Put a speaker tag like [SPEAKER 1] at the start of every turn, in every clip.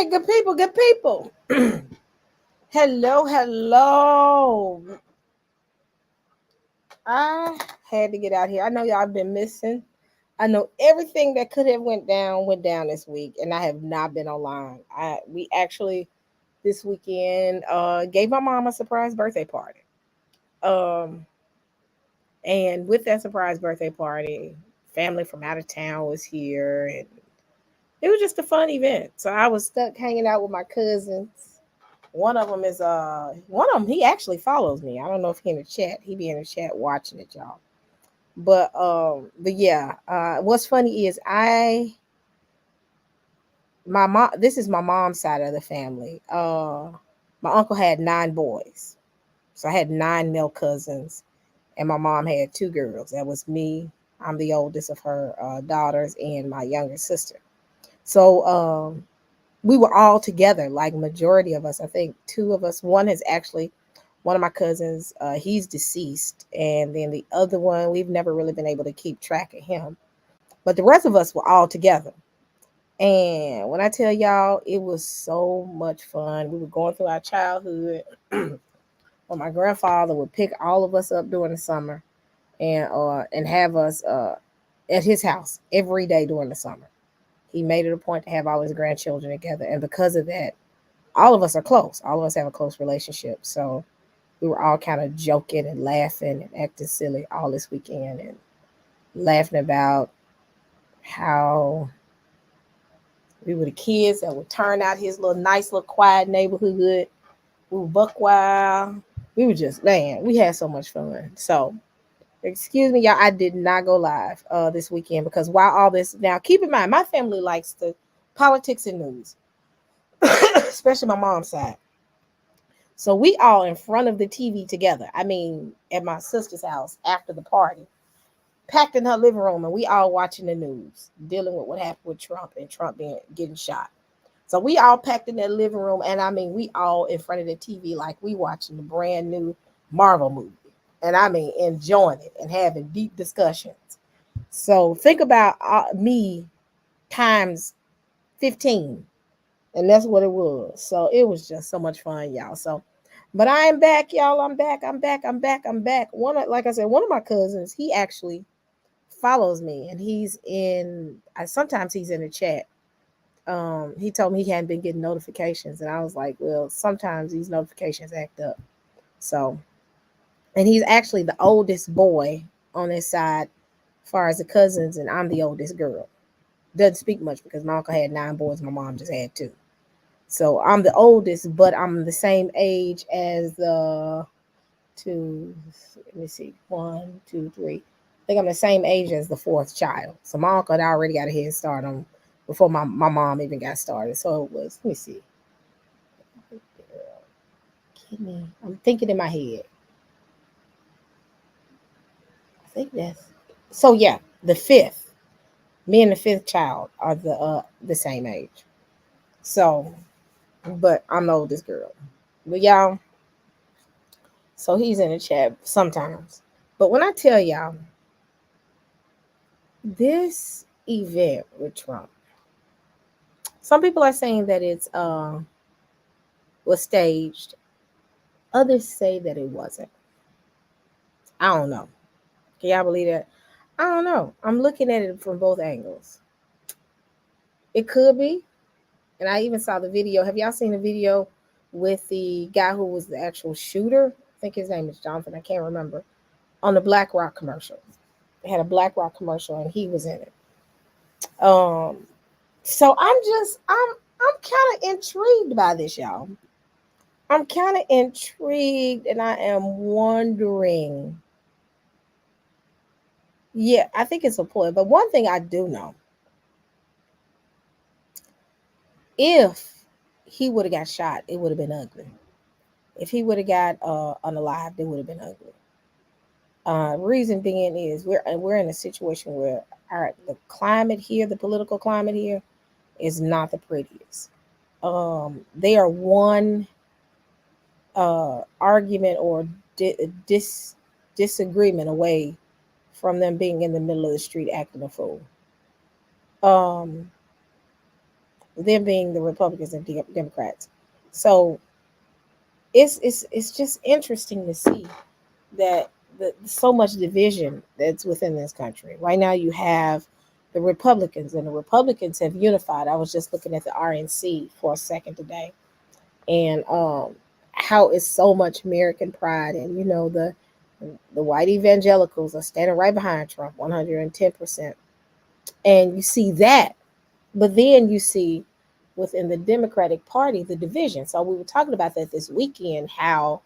[SPEAKER 1] Good people, good people. Hello, hello. I had to get out here. I know y'all been missing. I know everything that could have went down this week, and I have not been online. We actually this weekend gave my mom a surprise birthday party. Um, and with that surprise birthday party, family from out of town was here, and it was just a fun event. So I was stuck hanging out with my cousins. One of them he actually follows me. I don't know if he in the chat. He be in the chat watching it, y'all. But yeah, what's funny is my mom this is my mom's side of the family. My uncle had 9 boys. So I had 9 male cousins and my mom had 2 girls. That was me. I'm the oldest of her daughters and my younger sister. So we were all together, like majority of us. I think 2 of us. One is actually one of my cousins. He's deceased, and then the other one we've never really been able to keep track of him. But the rest of us were all together. And when I tell y'all, it was so much fun. We were going through our childhood. Well, my grandfather would pick all of us up during the summer and have us at his house every day during the summer. He made it a point to have all his grandchildren together, and because of that, all of us are close. All of us have a close relationship. So we were all kind of joking and laughing and acting silly all this weekend and laughing about how we were the kids that would turn out his little nice little quiet neighborhood. We were buck wild. We were just, man, we had so much fun. So excuse me, y'all, I did not go live this weekend because while all this, now keep in mind, my family likes the politics and news, especially my mom's side. So we all in front of the TV together. I mean, at my sister's house after the party, packed in her living room, and we all watching the news, dealing with what happened with Trump and Trump being getting shot. So we all packed in that living room, and I mean, we all in front of the TV like we watching the brand new Marvel movie, and I mean, enjoying it and having deep discussions. So think about me times 15, and that's what it was. So it was just so much fun, y'all. So, but I am back, y'all. I'm back. I'm back. I'm back. I'm back. Like I said, one of my cousins, he actually follows me, and he's in. Sometimes he's in the chat. He told me he hadn't been getting notifications, and I was like, well, sometimes these notifications act up. So, and he's actually the oldest boy on his side, as far as the cousins, and I'm the oldest girl. Doesn't speak much because my uncle had 9 boys, my mom just had 2. So I'm the oldest, but I'm the same age as the two. Let me see, 1, 2, 3. I think I'm the same age as the 4th child. So my uncle had already got a head start on before my mom even got started. So it was. Let me see. I'm thinking in my head. I think that's so. Yeah, the 5th. Me and the 5th child are the same age. So, but I'm the oldest girl. But y'all, so he's in the chat sometimes. But when I tell y'all this event with Trump, some people are saying that it's was staged. Others say that it wasn't. I don't know. Can y'all believe that? I don't know. I'm looking at it from both angles. It could be, and I even saw the video. Have y'all seen the video with the guy who was the actual shooter? I think his name is Jonathan. I can't remember. On the BlackRock commercial, they had a BlackRock commercial, and he was in it. Um, so I'm kind of intrigued by this, y'all. I'm kind of intrigued, and I am wondering. Yeah, I think it's a ploy. But one thing I do know, if he would have got shot, it would have been ugly. If he would have got unalived, it would have been ugly. Reason being is we're in a situation where the climate here, the political climate here, is not the prettiest. They are one argument or disagreement away from them being in the middle of the street acting a fool. Um, them being the Republicans and Democrats. So it's just interesting to see that so much division that's within this country. Right now, you have the Republicans, and the Republicans have unified. I was just looking at the RNC for a second today, and how it's so much American pride, and the white evangelicals are standing right behind Trump, 110%, and you see that, but then you see within the Democratic Party the division. So we were talking about that this weekend, how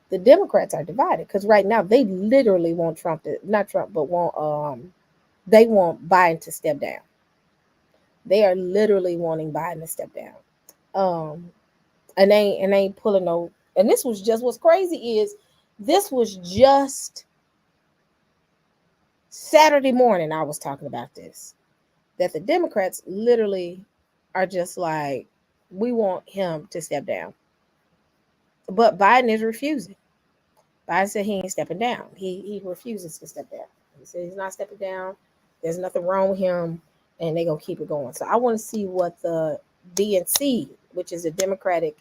[SPEAKER 1] the Democrats are divided because right now they literally want Trump to not Trump, but want they want Biden to step down. They are literally wanting Biden to step down. Um, and they ain't pulling no. And this was just what's crazy is this was just Saturday morning. I was talking about this, that the Democrats literally are just like, we want him to step down, but Biden is refusing. Biden said he ain't stepping down. He refuses to step down. He said he's not stepping down. There's nothing wrong with him, and they're gonna keep it going. So I want to see what the DNC, which is the Democratic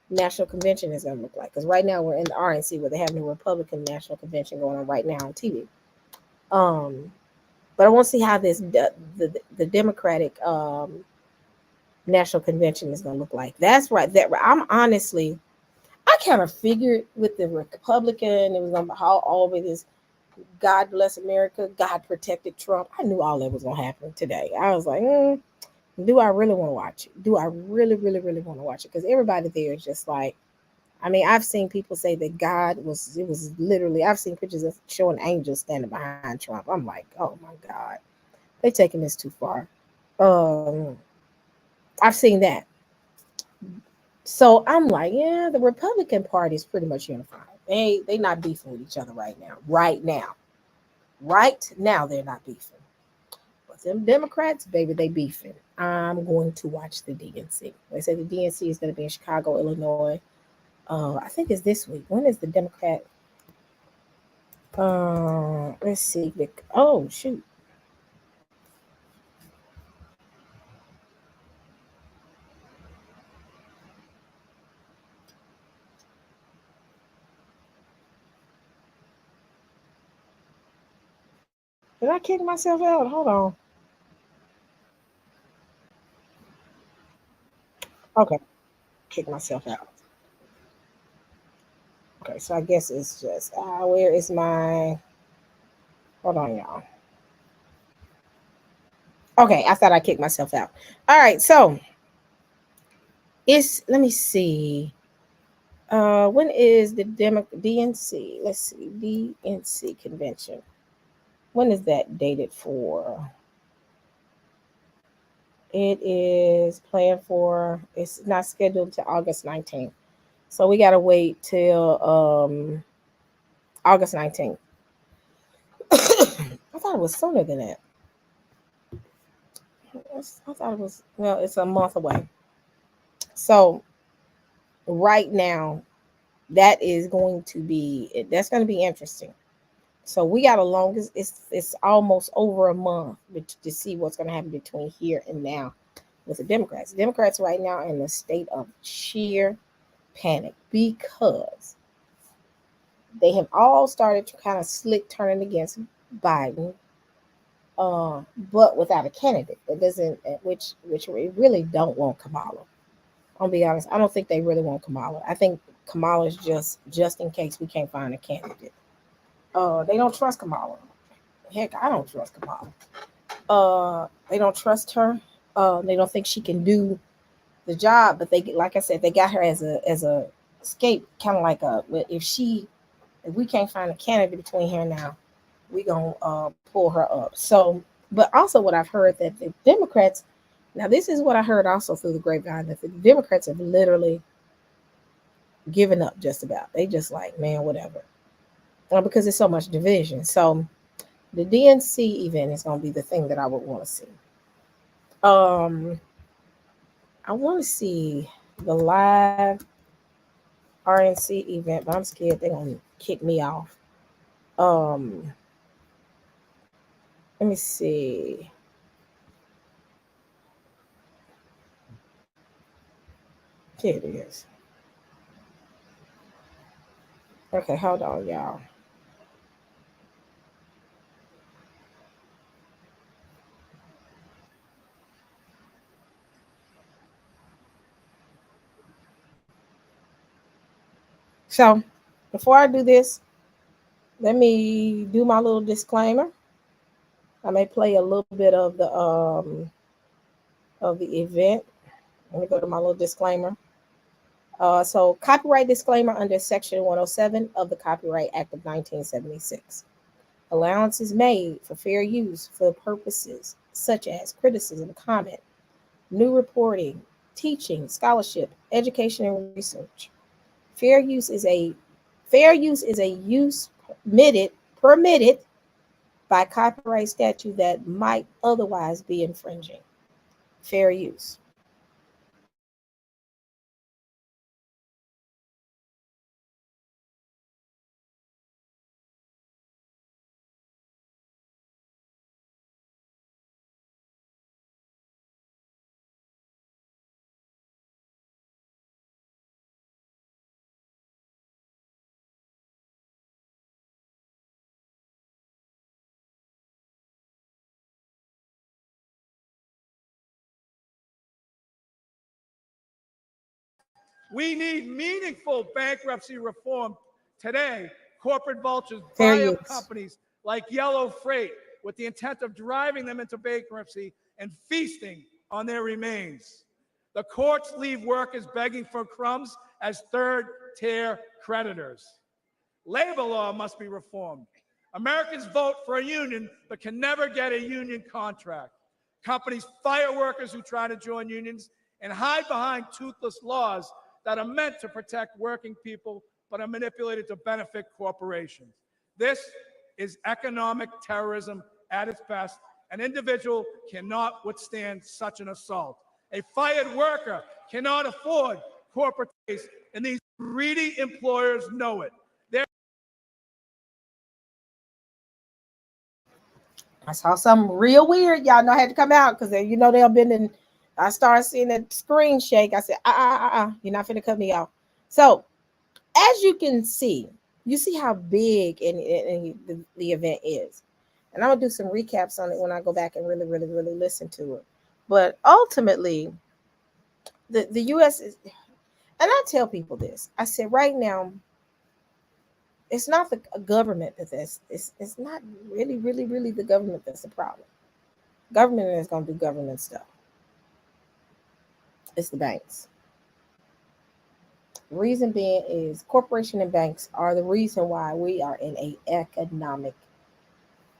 [SPEAKER 1] National Convention, is gonna look like. Because right now we're in the RNC where they have the Republican National Convention going on right now on TV. But I want to see how the Democratic National Convention is gonna look like. That's right. I'm honestly, I kind of figured with the Republican, it was gonna be all with this God bless America, God protected Trump. I knew all that was gonna happen today. I was like, do I really want to watch it? Do I really, really, really want to watch it? Because everybody there is just like, I mean, I've seen people say that it was literally, I've seen pictures of showing angels standing behind Trump. I'm like, oh my God, they're taking this too far. Um, I've seen that. So I'm like, yeah, the Republican Party is pretty much unified. They not beefing with each other right now. Right now they're not beefing. But them Democrats, baby, they beefing. I'm going to watch the DNC. They said the DNC is going to be in Chicago, Illinois. I think it's this week. When is the Democrat? Let's see. Oh shoot. Did I kick myself out? Hold on. Okay, kick myself out. Okay, so I guess it's just where is my? Hold on, y'all. Okay, I thought I kicked myself out. All right, so it's let me see. When is the DNC? Let's see, DNC convention. When is that dated for? It is planned for. It's not scheduled to August 19th, so we gotta wait till August 19th. I thought it was sooner than that. I thought it was well. It's a month away. So right now, that's going to be interesting. So we got a long it's almost over a month to see what's going to happen between here and now with the Democrats. Democrats right now are in a state of sheer panic because they have all started to kind of slick turning against Biden, but without a candidate that doesn't, which we really don't want Kamala. I'll be honest. I don't think they really want Kamala. I think Kamala is just in case we can't find a candidate. They don't trust Kamala. Heck, I don't trust Kamala. They don't trust her. They don't think she can do the job. But they, like I said, they got her as a escape, kind of like if we can't find a candidate between here and now, we gonna pull her up. So, but also what I've heard that the Democrats. Now, this is what I heard also through the grapevine that the Democrats have literally given up just about. They just like, man, whatever. Because there's so much division. So the DNC event is going to be the thing that I would want to see. Um, I want to see the live RNC event, but I'm scared they're going to kick me off. Um, Let me see. Here it is. Okay, hold on, y'all. So before I do this, let me do my little disclaimer. I may play a little bit of the event. Let me go to my little disclaimer. So copyright disclaimer under Section 107 of the Copyright Act of 1976. Allowance is made for fair use for purposes such as criticism, comment, new reporting, teaching, scholarship, education, and research. Fair use is a use permitted by copyright statute that might otherwise be infringing. Fair use.
[SPEAKER 2] We need meaningful bankruptcy reform today. Corporate vultures
[SPEAKER 1] Fair
[SPEAKER 2] buy up
[SPEAKER 1] use.
[SPEAKER 2] companies like Yellow Freight with the intent of driving them into bankruptcy and feasting on their remains. The courts leave workers begging for crumbs as third-tier creditors. Labor law must be reformed. Americans vote for a union but can never get a union contract. Companies fire workers who try to join unions and hide behind toothless laws that are meant to protect working people but are manipulated to benefit corporations. This is economic terrorism at its best. An individual cannot withstand such an assault. A fired worker cannot afford corporate taste, and these greedy employers know it.
[SPEAKER 1] I saw something real weird. Y'all know I had to come out because you know they'll been in. I started seeing that screen shake. I said, you're not finna cut me off. So as you can see, you see how big the event is. And I'm gonna do some recaps on it when I go back and really, really, really listen to it. But ultimately, the US is, and I tell people this. I said right now, it's not the government it's not really, really, really the government that's the problem. Government is gonna do government stuff. It's the banks. Reason being is corporation and banks are the reason why we are in a economic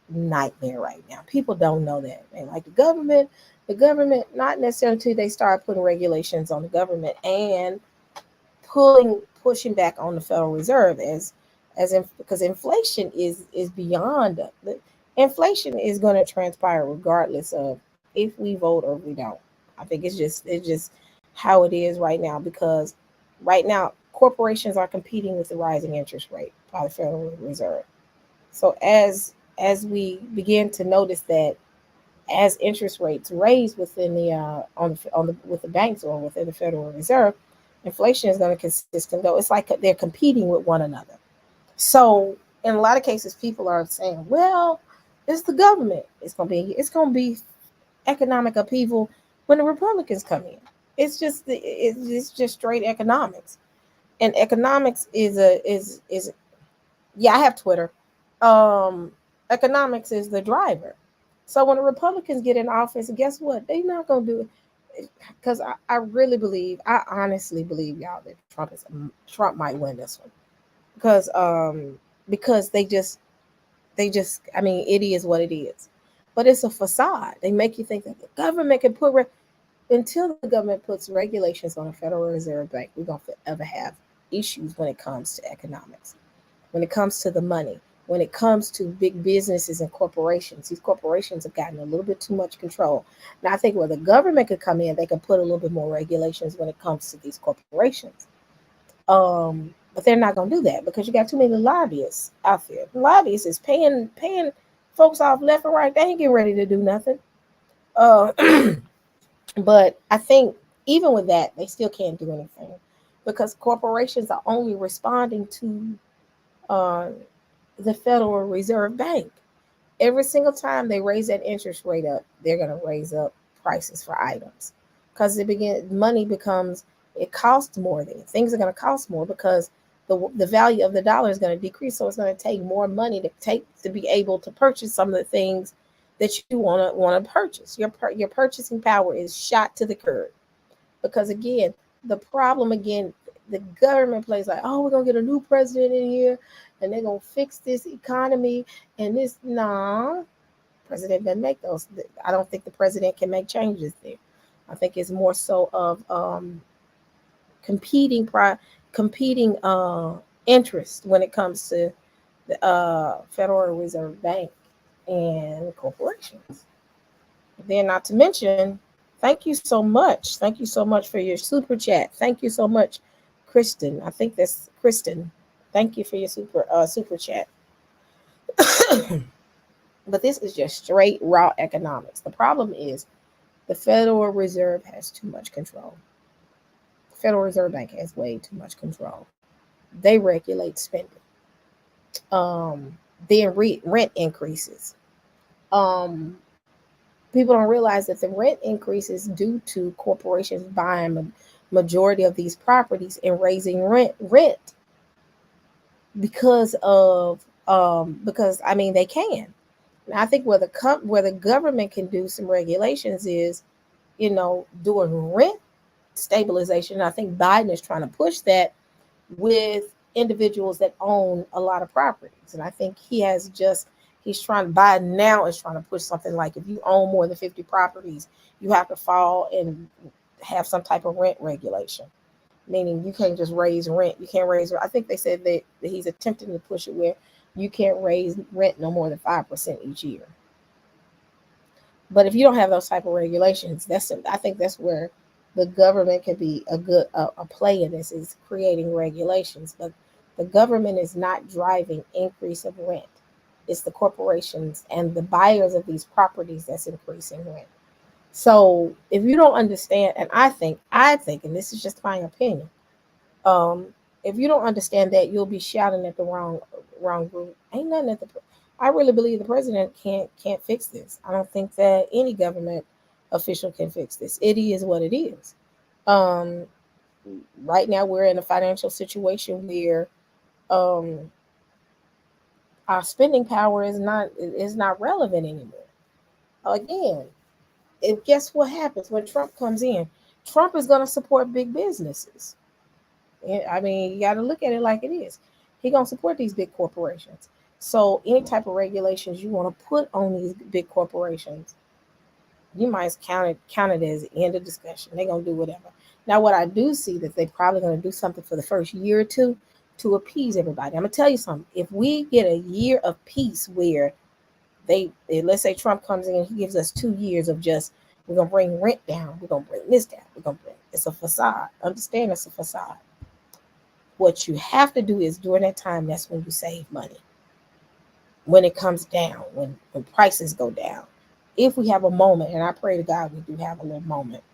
[SPEAKER 1] nightmare right now. People don't know that. And like the government, not necessarily until they start putting regulations on the government and pushing back on the Federal Reserve because inflation is beyond inflation is going to transpire regardless of if we vote or if we don't. I think it's just how it is right now because right now corporations are competing with the rising interest rate by the Federal Reserve. So as we begin to notice that as interest rates raise within the on the with the banks or within the Federal Reserve, inflation is going to consistently go. It's like they're competing with one another. So in a lot of cases, people are saying, "Well, it's the government. It's going to be economic upheaval when the Republicans come in." It's just straight economics, and economics is yeah. I have Twitter. Um, Economics is the driver. So when the Republicans get in office, guess what? They're not going to do it because I honestly believe, y'all, that Trump might win this one because they just I mean it is what it is, but it's a facade. They make you think that the government can until the government puts regulations on the Federal Reserve Bank, we're gonna forever have issues when it comes to economics, when it comes to the money, when it comes to big businesses and corporations. These corporations have gotten a little bit too much control. Now I think where the government could come in, they can put a little bit more regulations when it comes to these corporations. But they're not gonna do that because you got too many lobbyists out there. The lobbyists is paying folks off left and right. They ain't getting ready to do nothing. Uh, but I think Even with that, they still can't do anything because corporations are only responding to uh, the Federal Reserve Bank. Every single time they raise that interest rate up, they're going to raise up prices for items because money becomes, it costs more. Things are going to cost more because the value of the dollar is going to decrease. So it's going to take more money to be able to purchase some of the things that you want to purchase. Your purchasing power is shot to the curb because again, the problem again, the government plays like, oh, we're gonna get a new president in here and they're gonna fix this economy and this. Nah, president doesn't make those. I don't think the president can make changes there. I think it's more so of competing competing interest when it comes to the Federal Reserve Bank and corporations. Then, not to mention, thank you so much. Thank you so much for your super chat. Thank you so much, Kristen. I think that's Kristen. Thank you for your super chat. But this is just straight raw economics. The problem is the Federal Reserve has too much control. The Federal Reserve Bank has way too much control. They regulate spending. Then rent increases. Um, People don't realize that the rent increases due to corporations buying a majority of these properties and raising rent because I mean they can. And I think where the government can do some regulations is, doing rent stabilization. I think Biden is trying to push that with individuals that own a lot of properties. And I think he's trying, Biden now is trying to push something like if you own more than 50 properties, you have to fall and have some type of rent regulation, meaning you can't just raise rent. You can't raise, I think they said that he's attempting to push it where you can't raise rent no more than 5% each year. But if you don't have those type of regulations, I think that's where the government can be a play in this, is creating regulations. But the government is not driving increase of rent. It's the corporations and the buyers of these properties that's increasing rent. So if you don't understand, and I think, and this is just my opinion, if you don't understand that, you'll be shouting at the wrong group. Ain't nothing at the. I really believe the president can't fix this. I don't think that any government official can fix this. It is what it is. Um, right now, we're in a financial situation where um, our spending power is not relevant anymore. Again, and guess what happens when Trump comes in? Trump is going to support big businesses. I mean, you got to look at it like it is. He's going to support these big corporations. So any type of regulations you want to put on these big corporations, you might count it as the end of discussion. They're going to do whatever. Now, what I do see that they're probably going to do something for the first year or two to appease everybody. I'm going to tell you something. If we get a year of peace where let's say Trump comes in, he gives us 2 years of just, we're going to bring rent down. We're going to bring this down. It's a facade. Understand it's a facade. What you have to do is during that time, that's when you save money. When it comes down, when prices go down. If we have a moment, and I pray to God we do have a little moment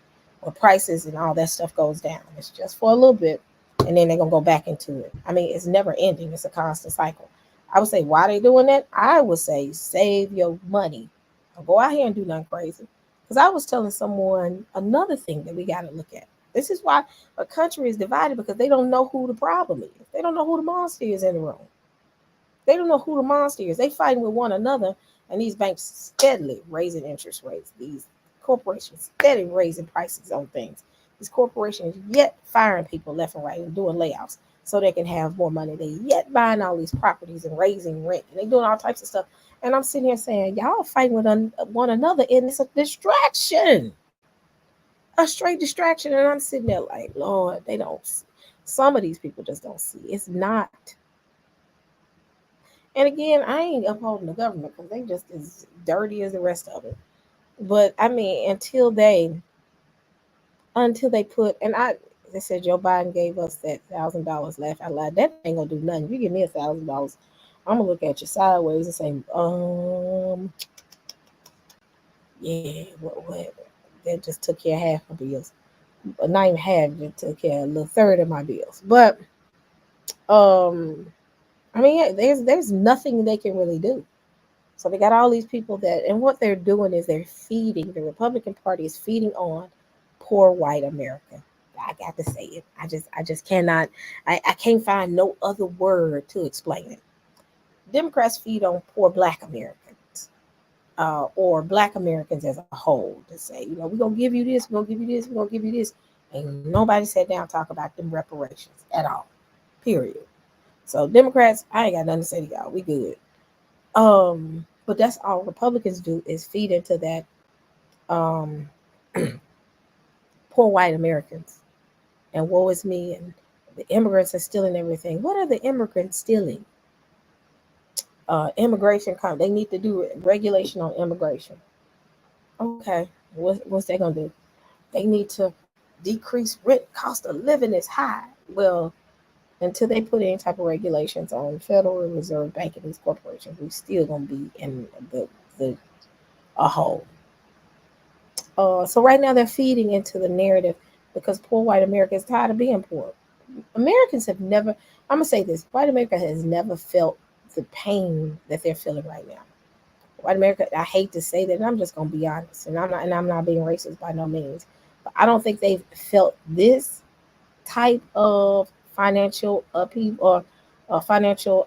[SPEAKER 1] where prices and all that stuff goes down. It's just for a little bit, and then they're going to go back into it. I mean, it's never ending. It's a constant cycle. I would say, why are they doing that? I would say, save your money. Don't go out here and do nothing crazy. Because I was telling someone another thing that we got to look at. This is why a country is divided, because they don't know who the problem is. They don't know who the monster is in the room. They don't know who the monster is. They fighting with one another, and these banks steadily raising interest rates. These corporations steadily raising prices on things. These corporations yet firing people left and right and doing layoffs so they can have more money. They yet buying all these properties and raising rent, and they doing all types of stuff. And I'm sitting here saying, y'all fighting with one another, and it's a distraction, a straight distraction. And I'm sitting there like, Lord, they don't. Some of these people just don't see. It's not. And again, I ain't upholding the government because they just as dirty as the rest of it. But I mean, until they put, and they said Joe Biden gave us that $1,000 left. I lied. That ain't gonna do nothing. If you give me $1,000, I'm gonna look at you sideways and say, yeah, what? That just took care of half my bills. not even half, just took care of a little third of my bills. But um, I mean, yeah, there's nothing they can really do. So they got all these people that, and what they're doing is they're feeding. The Republican Party is feeding on poor white America. I got to say it. I just cannot. I can't find no other word to explain it. Democrats feed on poor Black Americans, or Black Americans as a whole. To say, we're gonna give you this, we're gonna give you this, we're gonna give you this. Ain't nobody sat down and talk about them reparations at all. Period. So Democrats, I ain't got nothing to say to y'all. We good. But that's all Republicans do is feed into that um poor white Americans and woe is me, and the immigrants are stealing everything. What are the immigrants stealing? Immigration they need to do regulation on immigration. Okay, what's that gonna do? They need to decrease rent. Cost of living is high. Well, until they put any type of regulations on Federal Reserve Bank and these corporations, we still gonna be in the a hole. So right now they're feeding into the narrative because poor white America is tired of being poor. Americans have never. I'm gonna say this: white America has never felt the pain that they're feeling right now. White America. I hate to say that, and I'm just gonna be honest, and I'm not being racist by no means. But I don't think they've felt this type of financial upheaval or financial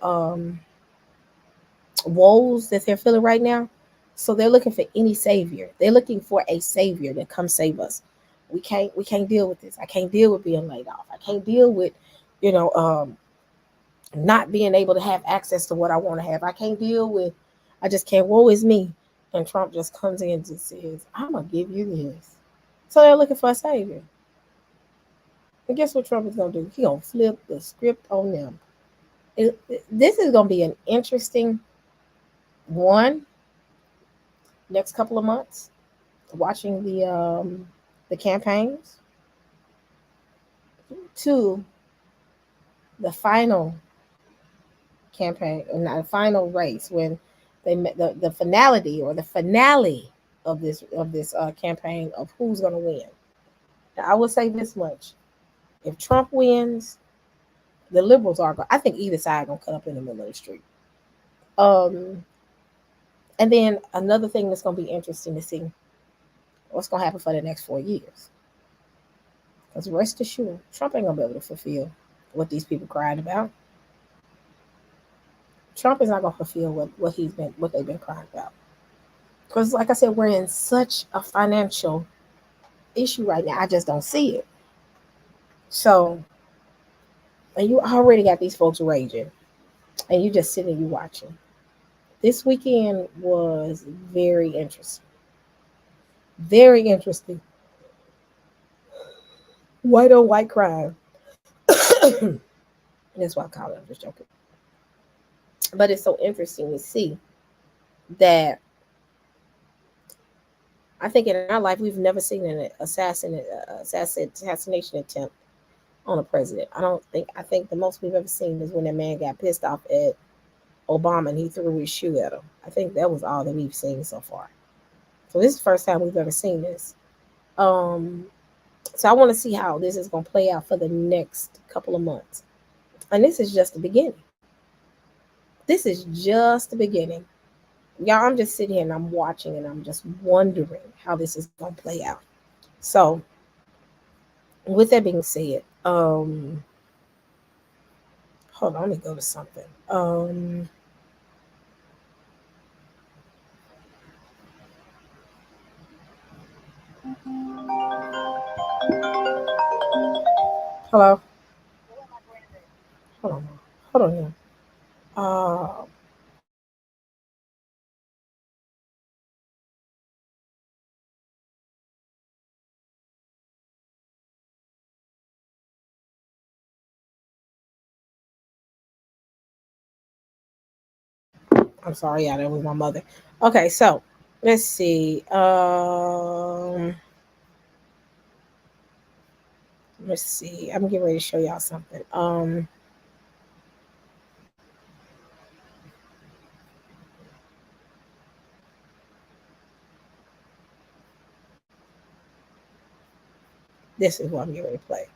[SPEAKER 1] woes that they're feeling right now. So they're looking for any savior. They're looking for a savior to come save us. We can't deal with this. I can't deal with being laid off. I can't deal with, you know, not being able to have access to what I want to have. I can't deal with. I just can't. Woe is me. And Trump just comes in and says, "I'm gonna give you this." So they're looking for a savior. And guess what Trump is gonna do? He gonna flip the script on them. This is gonna be an interesting one next couple of months. Watching the campaigns to the final campaign, not the final race when they met the finality or the finale of this campaign of who's going to win. Now, I will say this much: if Trump wins, the liberals are. I think either side gonna cut up in the middle of the street. Um, and then another thing that's gonna be interesting to see what's gonna happen for the next 4 years. Because rest assured, Trump ain't gonna be able to fulfill what these people cried about. Trump is not gonna fulfill what they've been crying about. Because like I said, we're in such a financial issue right now. I just don't see it. So, and you already got these folks raging, and you just sitting, you watching. This weekend was very interesting. Very interesting. White on white crime. That's why I call it. I'm just joking. But it's so interesting to see that I think in our life we've never seen an assassination attempt on a president. I think the most we've ever seen is when that man got pissed off at Obama and he threw his shoe at him. I think that was all that we've seen so far. So this is the first time we've ever seen this. Um, so I want to see how this is going to play out for the next couple of months. And this is just the beginning. This is just the beginning. Y'all, I'm just sitting here and I'm watching and I'm just wondering how this is going to play out. So, with that being said, hold on, let me go to something. Hello, hold on, hold on here. Uh, I'm sorry, yeah, that was my mother. Okay, so let's see. Let's see. I'm getting ready to show y'all something. This is what I'm going to play.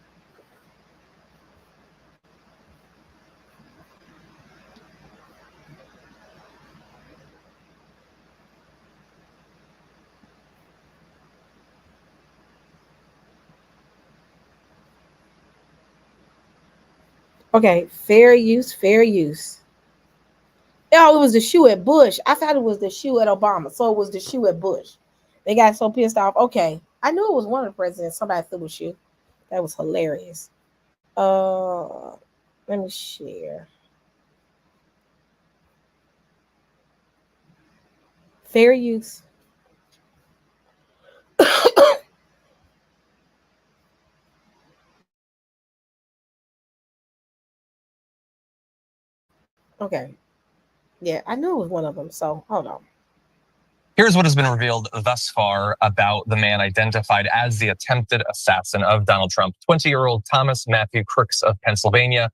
[SPEAKER 1] Okay, fair use, fair use. Oh, it was the shoe at Bush. I thought it was the shoe at Obama. So it was the shoe at Bush. They got so pissed off. Okay. I knew it was one of the presidents. Somebody threw a shoe. That was hilarious. Let me share. Fair use. Okay. Yeah, I knew it was one of them. So hold on.
[SPEAKER 3] Here's what has been revealed thus far about the man identified as the attempted assassin of Donald Trump, 20-year-old Thomas Matthew Crooks of Pennsylvania.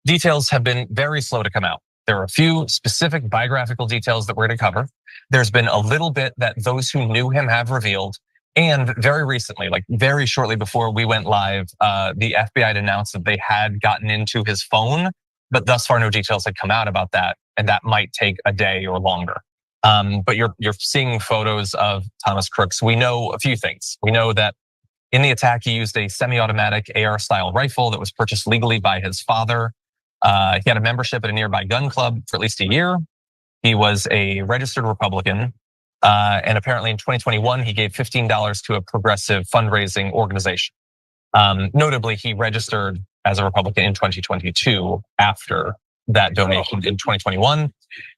[SPEAKER 3] Details have been very slow to come out. There are a few specific biographical details that we're going to cover. There's been a little bit that those who knew him have revealed. And very recently, like very shortly before we went live, the FBI had announced that they had gotten into his phone, but thus far no details had come out about that. And that might take a day or longer. But you're seeing photos of Thomas Crooks. We know a few things. We know that in the attack, he used a semi-automatic AR-style rifle that was purchased legally by his father. He had a membership at a nearby gun club for at least a year. He was a registered Republican. And apparently in 2021, he gave $15 to a progressive fundraising organization. Notably, he registered as a Republican in 2022 after that donation in 2021.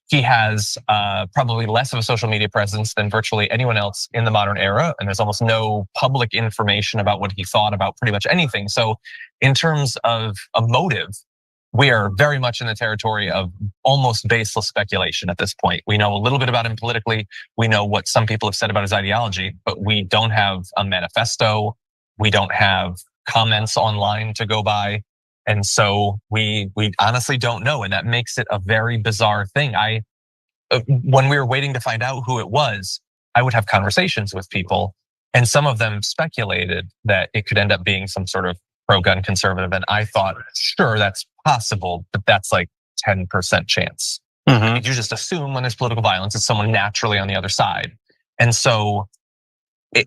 [SPEAKER 3] He has probably less of a social media presence than virtually anyone else in the modern era. And there's almost no public information about what he thought about pretty much anything. So in terms of a motive, we are very much in the territory of almost baseless speculation at this point. We know a little bit about him politically. We know what some people have said about his ideology, but we don't have a manifesto. We don't have comments online to go by. And so we honestly don't know. And that makes it a very bizarre thing. When we were waiting to find out who it was, I would have conversations with people, and some of them speculated that it could end up being some sort of pro-gun conservative. And I thought, sure, that's possible, but that's like 10% chance. You just assume when there's political violence, it's someone naturally on the other side. And so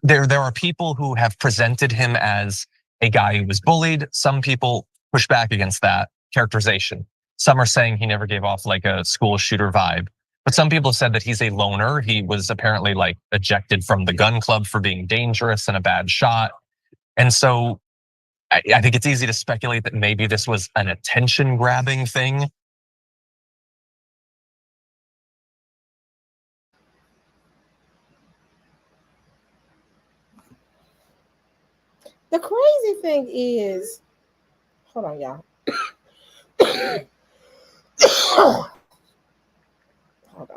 [SPEAKER 3] there are people who have presented him as a guy who was bullied. Some people push back against that characterization. Some are saying he never gave off like a school shooter vibe. But some people have said that he's a loner. He was apparently like ejected from the gun club for being dangerous and a bad shot. And so I think it's easy to speculate that maybe this was an attention grabbing thing.
[SPEAKER 1] The crazy thing is, hold on, y'all. Hold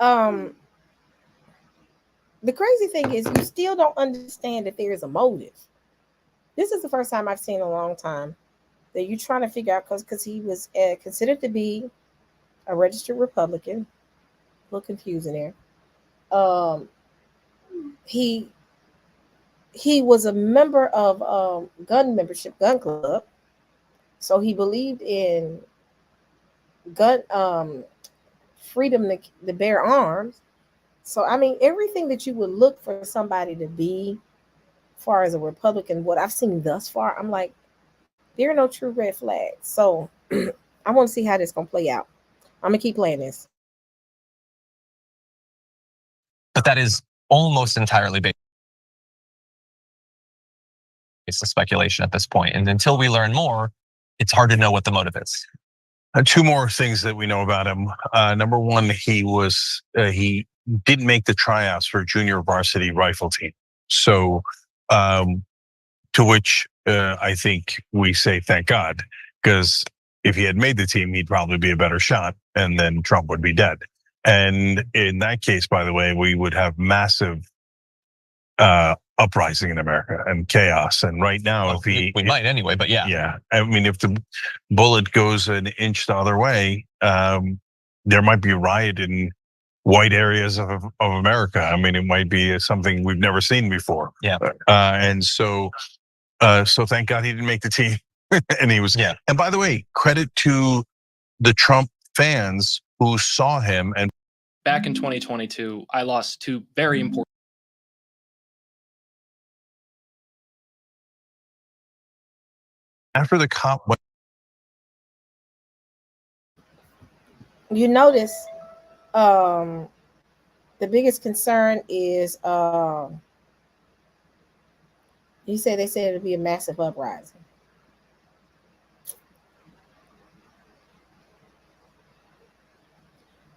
[SPEAKER 1] on. The crazy thing is you still don't understand that there is a motive. This is the first time I've seen in a long time that you're trying to figure out, because he was considered to be a registered Republican. A little confusing there. He was a member of gun club. So he believed in gun freedom to bear arms. So I mean, everything that you would look for somebody to be, as far as a Republican, what I've seen thus far, I'm like, there are no true red flags. So I want to see how this gonna play out. I'm gonna keep playing this.
[SPEAKER 3] But that is almost entirely based on speculation at this point. And until we learn more, it's hard to know what the motive is.
[SPEAKER 4] Two more things that we know about him. Number one, he didn't make the tryouts for junior varsity rifle team. So to which I think we say thank God, because if he had made the team, he'd probably be a better shot, and then Trump would be dead. And in that case, by the way, we would have massive uprising in America and chaos. And right now,
[SPEAKER 3] well, we might anyway, but yeah.
[SPEAKER 4] I mean, if the bullet goes an inch the other way, there might be a riot in white areas of America. I mean, it might be something we've never seen before.
[SPEAKER 3] Yeah.
[SPEAKER 4] And so thank God he didn't make the team. And he was.
[SPEAKER 3] Yeah.
[SPEAKER 4] And by the way, credit to the Trump fans who saw him. And
[SPEAKER 5] back in 2022, I lost two very important.
[SPEAKER 4] After the cop went.
[SPEAKER 1] You notice the biggest concern is you say they said it'll be a massive uprising.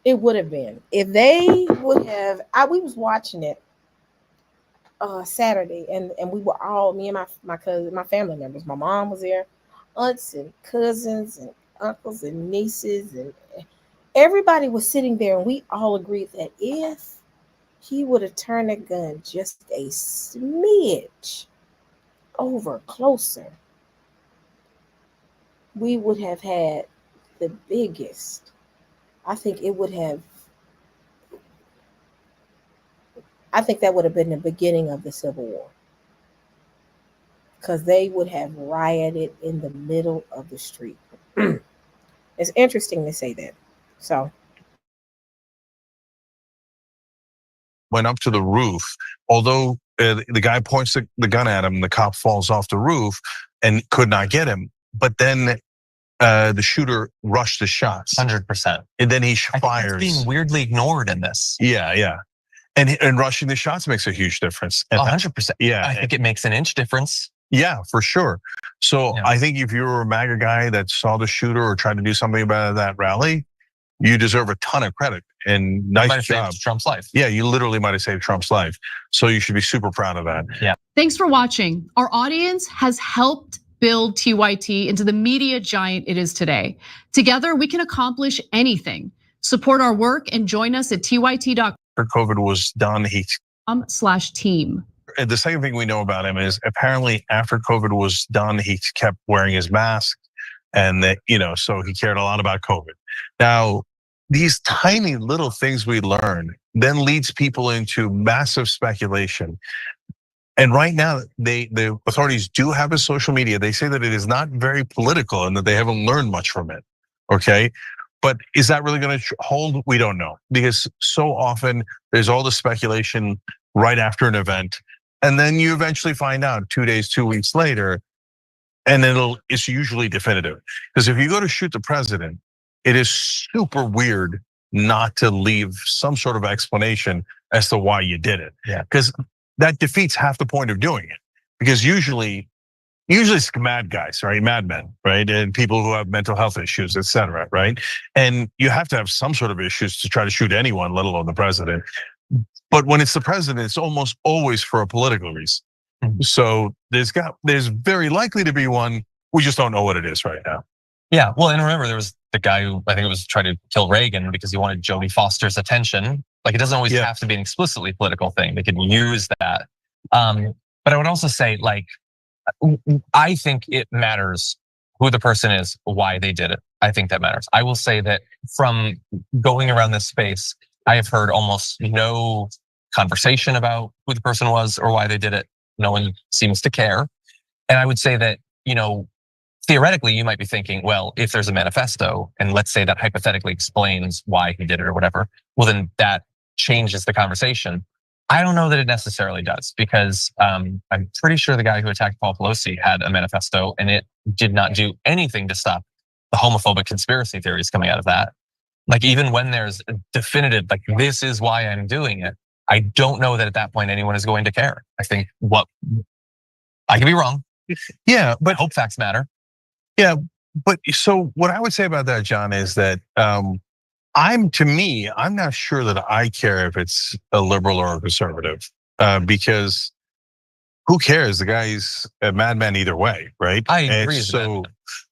[SPEAKER 1] It would have been if they would have. We was watching it Saturday, and we were all, me and my cousin, my family members. My mom was there, aunts and cousins and uncles and nieces, and everybody was sitting there, and we all agreed that if he would have turned the gun just a smidge over closer, we would have had the biggest. I think that would have been the beginning of the Civil War, because they would have rioted in the middle of the street. It's interesting to say that. So
[SPEAKER 4] went up to the roof, although the guy points the gun at him, the cop falls off the roof and could not get him. But then the shooter rushed the shots.
[SPEAKER 3] 100%.
[SPEAKER 4] And then he
[SPEAKER 3] I think
[SPEAKER 4] fires.
[SPEAKER 3] that's being weirdly ignored in this.
[SPEAKER 4] Yeah. And rushing the shots makes a huge difference.
[SPEAKER 3] 100%.
[SPEAKER 4] Yeah.
[SPEAKER 3] I think it makes an inch difference.
[SPEAKER 4] Yeah, for sure. So
[SPEAKER 3] Yeah.
[SPEAKER 4] I think if you were a MAGA guy that saw the shooter or tried to do something about it at that rally, you deserve a ton of credit and
[SPEAKER 3] Might
[SPEAKER 4] nice
[SPEAKER 3] have
[SPEAKER 4] job.
[SPEAKER 3] saved Trump's life.
[SPEAKER 4] Yeah, you literally might have saved Trump's life. So you should be super proud of that.
[SPEAKER 3] Yeah.
[SPEAKER 6] Thanks for watching. Our audience has helped build TYT into the media giant it is today. Together, we can accomplish anything. Support our work and join us at tyt.com/team.
[SPEAKER 4] After COVID was done, the second thing we know about him is apparently after COVID was done, he kept wearing his mask, and that, so he cared a lot about COVID. Now, these tiny little things we learn then leads people into massive speculation. And right now, the authorities do have his social media. They say that it is not very political and that they haven't learned much from it. Okay. But is that really going to hold? We don't know, because so often there's all the speculation right after an event. And then you eventually find out 2 days, 2 weeks later, and it's usually definitive. Because if you go to shoot the president, it is super weird not to leave some sort of explanation as to why you did it.
[SPEAKER 3] Yeah.
[SPEAKER 4] Because that defeats half the point of doing it. Because usually it's mad guys, right? Madmen, right? And people who have mental health issues, et cetera, right? And you have to have some sort of issues to try to shoot anyone, let alone the president. But when it's the president, it's almost always for a political reason. So there's very likely to be one. We just don't know what it is right now.
[SPEAKER 3] Yeah, well, and remember, there was the guy who I think it was trying to kill Reagan because he wanted Jodie Foster's attention. Like, it doesn't always have to be an explicitly political thing. They can use that. But I would also say, like, I think it matters who the person is, why they did it. I think that matters. I will say that from going around this space, I have heard almost no conversation about who the person was or why they did it. No one seems to care. And I would say that, theoretically, you might be thinking, well, if there's a manifesto, and let's say that hypothetically explains why he did it or whatever, well, then that changes the conversation. I don't know that it necessarily does, because I'm pretty sure the guy who attacked Paul Pelosi had a manifesto, and it did not do anything to stop the homophobic conspiracy theories coming out of that. Like, even when there's a definitive, like, this is why I'm doing it, I don't know that at that point anyone is going to care. I think I can be wrong.
[SPEAKER 4] Yeah, but
[SPEAKER 3] hope facts matter.
[SPEAKER 4] Yeah, but so what I would say about that, John, is that I'm not sure that I care if it's a liberal or a conservative, because who cares? The guy's a madman either way, right?
[SPEAKER 3] I agree.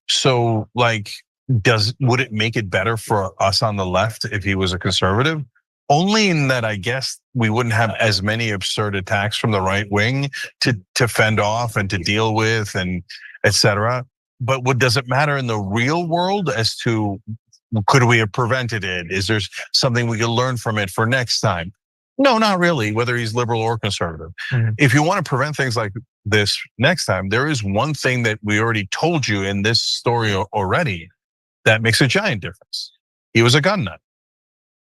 [SPEAKER 4] So like, would it make it better for us on the left if he was a conservative? Only in that I guess we wouldn't have as many absurd attacks from the right wing to fend off and to deal with, and et cetera. But what does it matter in the real world as to Could we have prevented it? Is there something we could learn from it for next time? No, not really, whether he's liberal or conservative. If you want to prevent things like this next time, there is one thing that we already told you in this story already that makes a giant difference. He was a gun nut.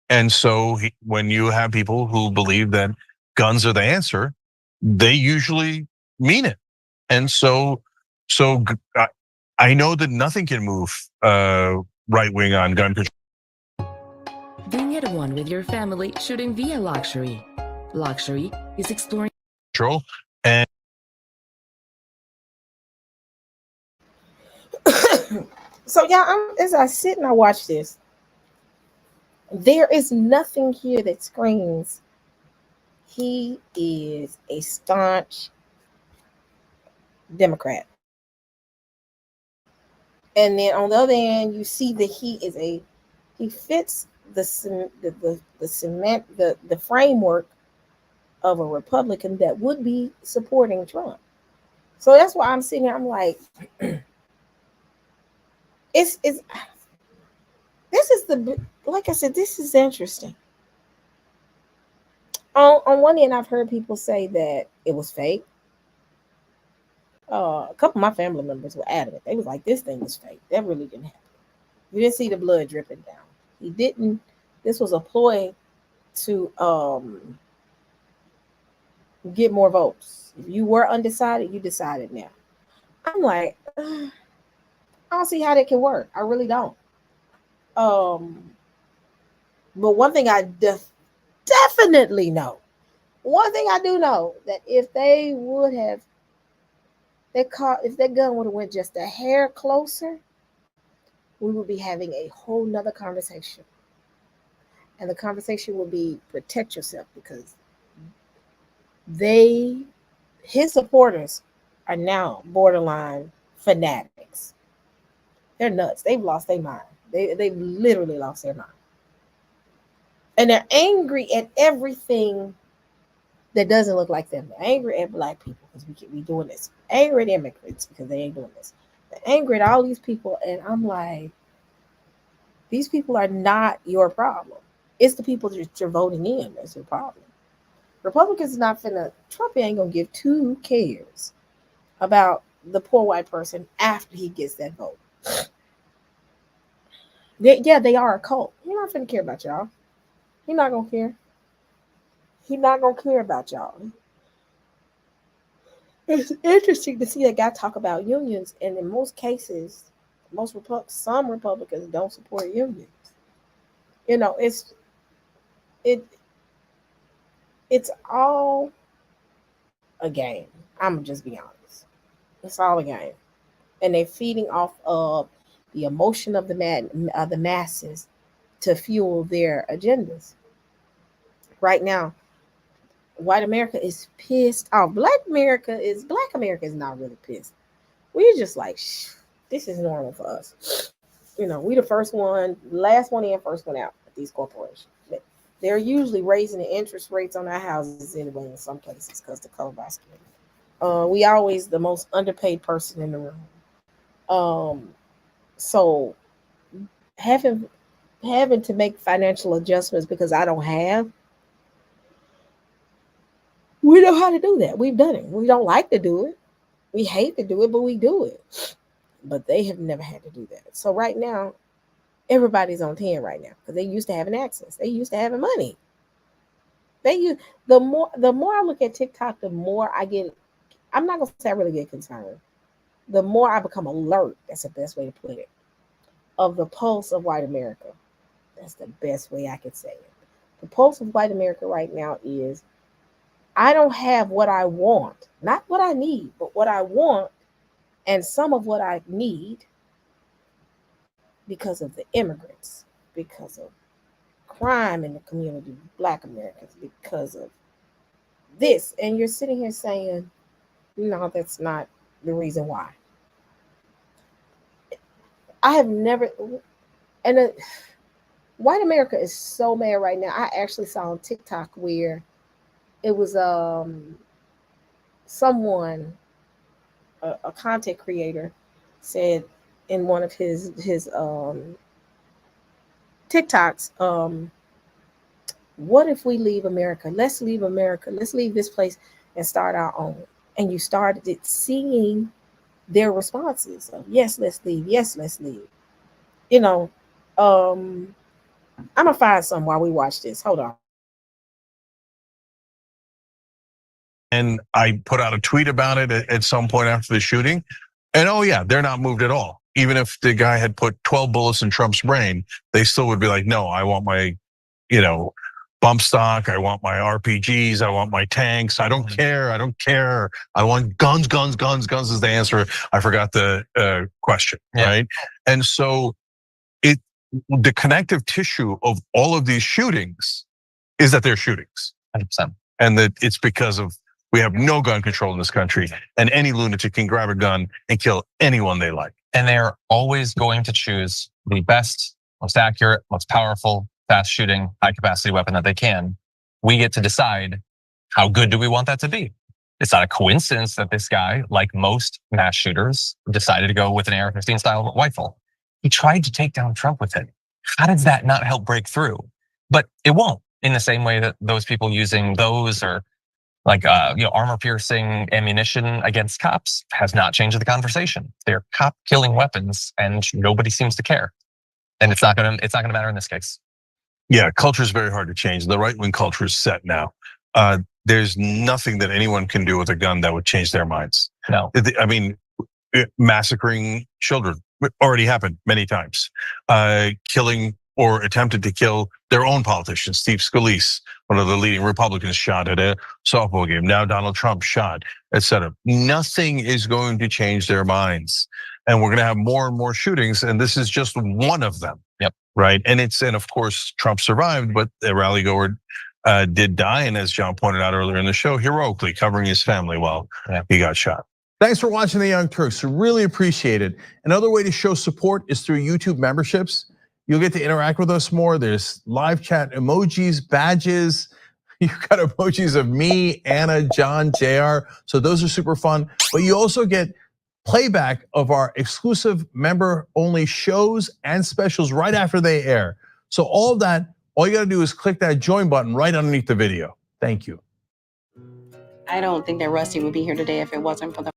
[SPEAKER 4] And so when you have people who believe that guns are the answer, they usually mean it. And so I know that nothing can move right wing on gun control.
[SPEAKER 7] Being at one with your family shouldn't be a luxury. Luxury is exploring.
[SPEAKER 4] And
[SPEAKER 1] So y'all, as I sit and I watch this, there is nothing here that screams he is a staunch Democrat. And then on the other hand, you see that he fits the framework of a Republican that would be supporting Trump. So that's why I'm sitting here. I'm like, this is like I said, this is interesting. On one end, I've heard people say that it was fake. A couple of my family members were adamant. They was like, this thing was fake. That really didn't happen. You didn't see the blood dripping down. He didn't. This was a ploy to get more votes. If you were undecided, you decided now. I'm like, I don't see how that can work. I really don't. But one thing I definitely know, one thing I do know, that if they would have, if that gun would have went just a hair closer, we would be having a whole nother conversation. And the conversation would be protect yourself, because his supporters are now borderline fanatics. They're nuts. They've lost their mind. They've literally lost their mind. And they're angry at everything that doesn't look like them. They're angry at black people because we doing this. Angry at immigrants because they ain't doing this. They're angry at all these people. And I'm like, these people are not your problem. It's the people that you're voting in that's your problem. Republicans are not finna, Trump ain't gonna give 2 cares about the poor white person after he gets that vote. They are a cult. He's not finna care about y'all. He's not gonna care. He's not gonna care about y'all. It's interesting to see that guy talk about unions, and in most cases, some Republicans don't support unions. You know, it's all a game. I'm gonna just be honest. It's all a game, and they're feeding off of the emotion of the masses to fuel their agendas. Right now, white America is pissed off. Black America is not really pissed. We're just like, this is normal for us. You know, we the first one, last one in, first one out at these corporations. They're usually raising the interest rates on our houses anyway in some cases because the color of our skin. We always the most underpaid person in the room. So having to make financial adjustments because I don't have, we know how to do that. We've done it. We don't like to do it. We hate to do it, but we do it. But they have never had to do that. So right now, everybody's on 10 right now because they used to having access. They used to having money. The more I look at TikTok, the more I get, I'm not gonna say I really get concerned. The more I become alert, that's the best way to put it, of the pulse of white America. That's the best way I could say it. The pulse of white America right now is, I don't have what I want, not what I need, but what I want, and some of what I need because of the immigrants, because of crime in the community, Black Americans, because of this. And you're sitting here saying, no, that's not the reason why. I have never, and white America is so mad right now. I actually saw on TikTok where it was someone, a content creator, said in one of his TikToks. What if we leave America? Let's leave America. Let's leave this place and start our own. And you started seeing their responses of, yes, let's leave. Yes, let's leave. You know, I'm gonna find some while we watch this. Hold on.
[SPEAKER 4] And I put out a tweet about it at some point after the shooting. And oh yeah, they're not moved at all. Even if the guy had put 12 bullets in Trump's brain, they still would be like, no, I want my, bump stock. I want my RPGs. I want my tanks. I don't care. I don't care. I want guns, guns, guns, guns is the answer. I forgot the question, right? And so the connective tissue of all of these shootings is that they're shootings.
[SPEAKER 3] 100%.
[SPEAKER 4] And that it's because of we have no gun control in this country, and any lunatic can grab a gun and kill anyone they like.
[SPEAKER 3] And they're always going to choose the best, most accurate, most powerful, fast shooting, high capacity weapon that they can. We get to decide how good do we want that to be. It's not a coincidence that this guy, like most mass shooters, decided to go with an AR-15 style rifle. He tried to take down Trump with it. How does that not help break through? But it won't, in the same way that those people using those or like armor-piercing ammunition against cops has not changed the conversation. They're cop-killing weapons, and nobody seems to care. And it's not gonna matter in this case.
[SPEAKER 4] Yeah, culture is very hard to change. The right-wing culture is set now. There's nothing that anyone can do with a gun that would change their minds.
[SPEAKER 3] No.
[SPEAKER 4] I mean, massacring children already happened many times. Killing or attempted to kill their own politicians. Steve Scalise, one of the leading Republicans, shot at a softball game. Now Donald Trump shot, etc. Nothing is going to change their minds. And we're gonna have more and more shootings, and this is just one of them.
[SPEAKER 3] Yep.
[SPEAKER 4] Right, and of course, Trump survived, but Raleigh Goer did die, and as John pointed out earlier in the show, heroically covering his family while he got shot.
[SPEAKER 8] Thanks for watching The Young Turks, really appreciate it. Another way to show support is through YouTube memberships. You'll get to interact with us more. There's live chat emojis, badges. You've got emojis of me, Anna, John, JR. So those are super fun. But you also get playback of our exclusive member-only shows and specials right after they air. So all of that, all you gotta do is click that join button right underneath the video. Thank you.
[SPEAKER 9] I don't think that Rusty would be here today if it wasn't for the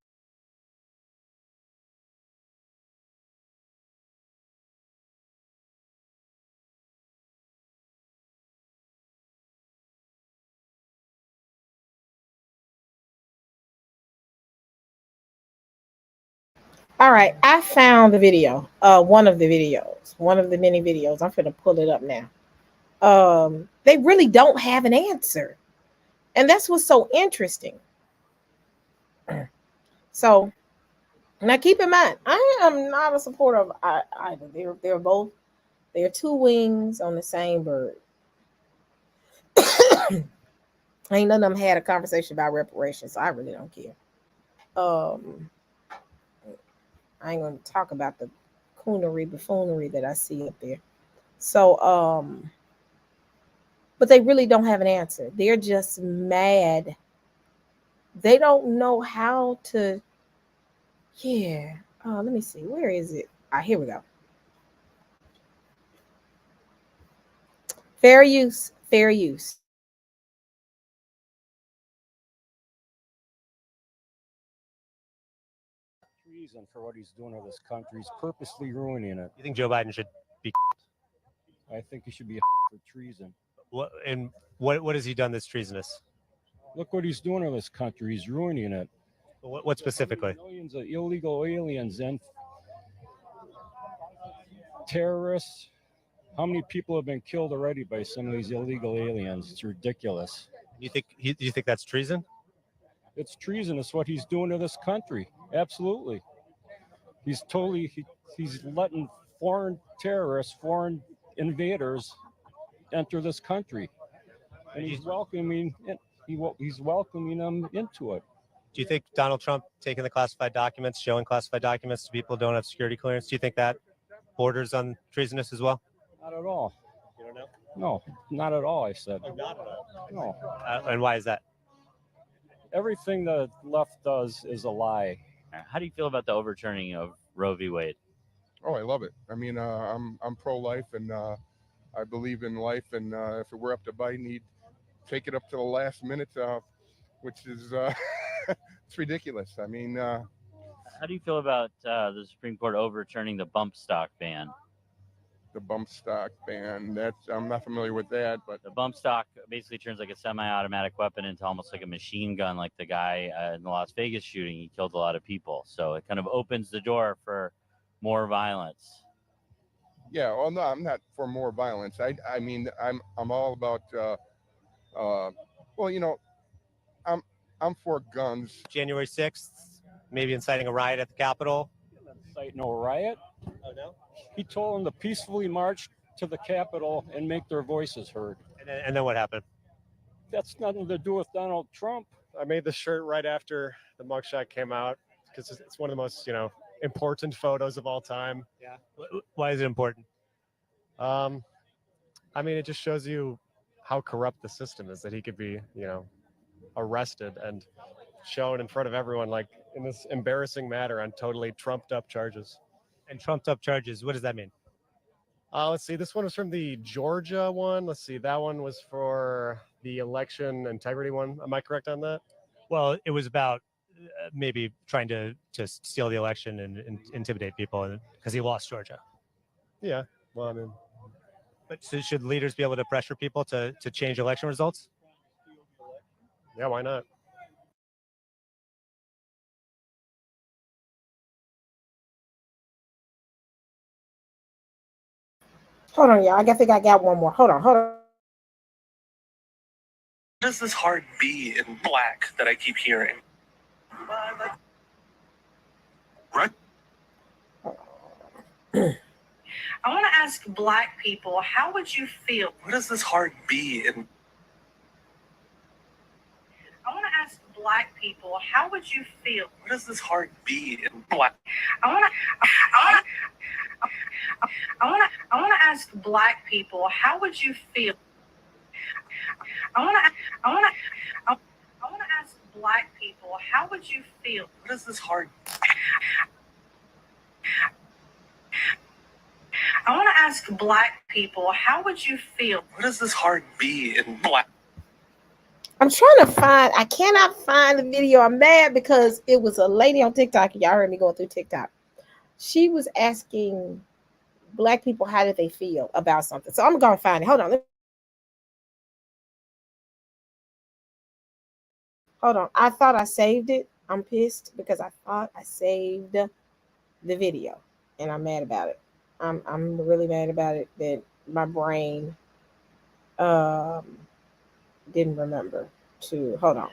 [SPEAKER 1] All right, I found the video. One of the videos, one of the many videos. I'm gonna pull it up now. They really don't have an answer, and that's what's so interesting. So now, keep in mind, I am not a supporter of either. They're two wings on the same bird. Ain't none of them had a conversation about reparations, so I really don't care. I ain't gonna talk about the buffoonery that I see up there. So, but they really don't have an answer. They're just mad. They don't know how to. Yeah. Let me see. Where is it? Here we go. Fair use. Fair use.
[SPEAKER 10] Reason for what he's doing to this country. He's purposely ruining it.
[SPEAKER 11] You think Joe Biden should be?
[SPEAKER 10] I think he should be for treason.
[SPEAKER 11] What has he done that's treasonous?
[SPEAKER 10] Look what he's doing to this country. He's ruining it.
[SPEAKER 11] What specifically?
[SPEAKER 10] Millions of illegal aliens and terrorists. How many people have been killed already by some of these illegal aliens? It's ridiculous.
[SPEAKER 11] You think that's treason?
[SPEAKER 10] It's treasonous what he's doing to this country. Absolutely. He's letting foreign terrorists, foreign invaders enter this country. And he's welcoming them into it.
[SPEAKER 11] Do you think Donald Trump taking the classified documents, showing classified documents to people who don't have security clearance, do you think that borders on treasonous as well?
[SPEAKER 10] Not at all.
[SPEAKER 11] You don't know?
[SPEAKER 10] No, not at all, I said.
[SPEAKER 11] Oh, not at all.
[SPEAKER 10] No.
[SPEAKER 11] And why is that?
[SPEAKER 10] Everything the left does is a lie.
[SPEAKER 12] How do you feel about the overturning of Roe v. Wade?
[SPEAKER 13] Oh, I love it. I mean, I'm pro-life, and
[SPEAKER 12] I believe in life, and if it were up to Biden, he'd take it up to the last minute, which is it's ridiculous. I mean,
[SPEAKER 13] How do you feel about the Supreme Court overturning the bump stock ban?
[SPEAKER 12] the bump stock ban. That's I'm not familiar with that, but
[SPEAKER 13] The bump stock basically turns like a semi-automatic weapon into almost like a machine gun, like the guy in the Las Vegas shooting. He killed a lot of people, so it kind of opens the door for more violence.
[SPEAKER 12] yeah. Well, no, I'm not for more violence. I mean, I'm all about. Well, you know, I'm for guns.
[SPEAKER 11] January 6th, maybe inciting a riot at the Capitol.
[SPEAKER 10] Incite no riot.
[SPEAKER 11] Oh no.
[SPEAKER 10] He told them to peacefully march to the Capitol and make their voices heard.
[SPEAKER 11] And then what happened?
[SPEAKER 10] That's nothing to do with Donald Trump.
[SPEAKER 14] I made this shirt right after the mugshot came out because it's one of the most, important photos of all time.
[SPEAKER 11] Yeah. Why is it important?
[SPEAKER 14] I mean, it just shows you how corrupt the system is, that he could be, arrested and shown in front of everyone, like in this embarrassing manner on totally trumped up charges.
[SPEAKER 11] And trumped up charges, what does that mean?
[SPEAKER 14] Let's see. This one was from the Georgia one. Let's see. That one was for the election integrity one. Am I correct on that?
[SPEAKER 11] Well, it was about maybe trying to steal the election and intimidate people because he lost Georgia.
[SPEAKER 14] Yeah. Well, I mean,
[SPEAKER 11] but so should leaders be able to pressure people to change election results?
[SPEAKER 14] Yeah, why not?
[SPEAKER 1] Hold on, y'all. I think I got one more. Hold on.
[SPEAKER 3] What is this hard B in black that I keep hearing?
[SPEAKER 15] Right. I want to ask Black people, how would you feel?
[SPEAKER 3] What is this hard B in?
[SPEAKER 15] I want to ask Black people, how would you feel?
[SPEAKER 3] What is this hard B in black?
[SPEAKER 15] I want to ask Black people, how would you feel? I want to ask Black people, how would you feel?
[SPEAKER 3] What is this hard?
[SPEAKER 15] I want to ask Black people, how would you feel?
[SPEAKER 3] What is this hard B in black?
[SPEAKER 1] I'm trying to find, I cannot find the video. I'm mad because it was a lady on TikTok. Y'all heard me going through TikTok. She was asking Black people how did they feel about something. So I'm going to find it. Hold on. Hold on. I thought I saved it. I'm pissed because I thought I saved the video and I'm mad about it. I'm really mad about it that my brain didn't remember to hold on.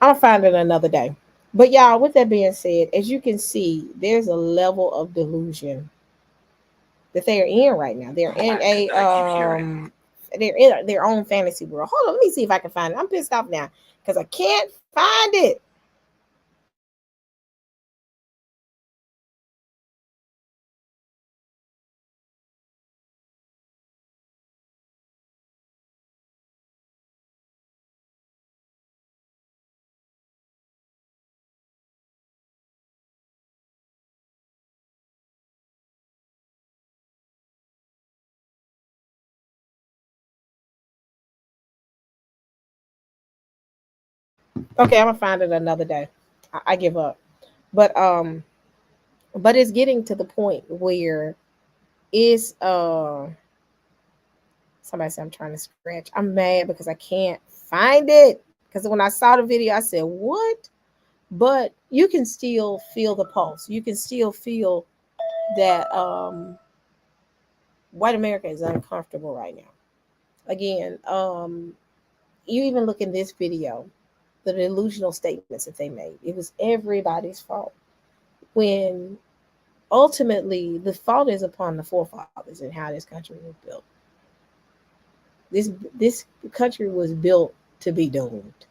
[SPEAKER 1] I'll find it another day. But y'all, with that being said, as you can see, there's a level of delusion that they're in right now. They're in they're in their own fantasy world. Hold on, let me see if I can find it. I'm pissed off now because I can't find it. Okay, I'm gonna find it another day. I give up. But it's getting to the point where it's somebody said I'm trying to scratch. I'm mad because I can't find it. Because when I saw the video, I said, what? But you can still feel the pulse. You can still feel that white America is uncomfortable right now. Again, you even look in this video, the delusional statements that they made. It was everybody's fault. When ultimately the fault is upon the forefathers and how this country was built. This country was built to be doomed.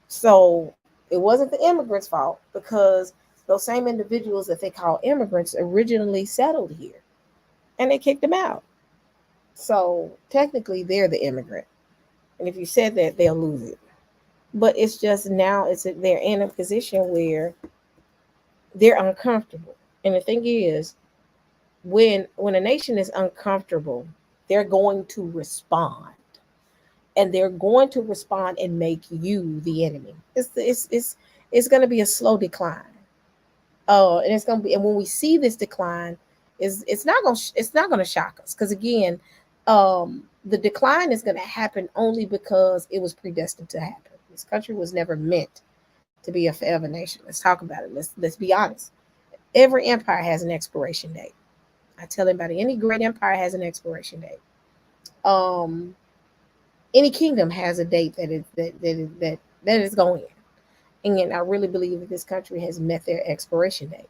[SPEAKER 1] So it wasn't the immigrants' fault because those same individuals that they call immigrants originally settled here and they kicked them out. So technically they're the immigrant. And if you said that, they'll lose it. But it's just now they're in a position where they're uncomfortable. And the thing is, when a nation is uncomfortable, they're going to respond. And they're going to respond and make you the enemy. It's going to be a slow decline. And it's going to be, and when we see this decline, it's not going to shock us, because again, the decline is going to happen only because it was predestined to happen. This country was never meant to be a forever nation. Let's talk about it. Let's be honest. Every empire has an expiration date. I tell anybody, any great empire has an expiration date. Any kingdom has a date that is going in. And I really believe that this country has met their expiration date.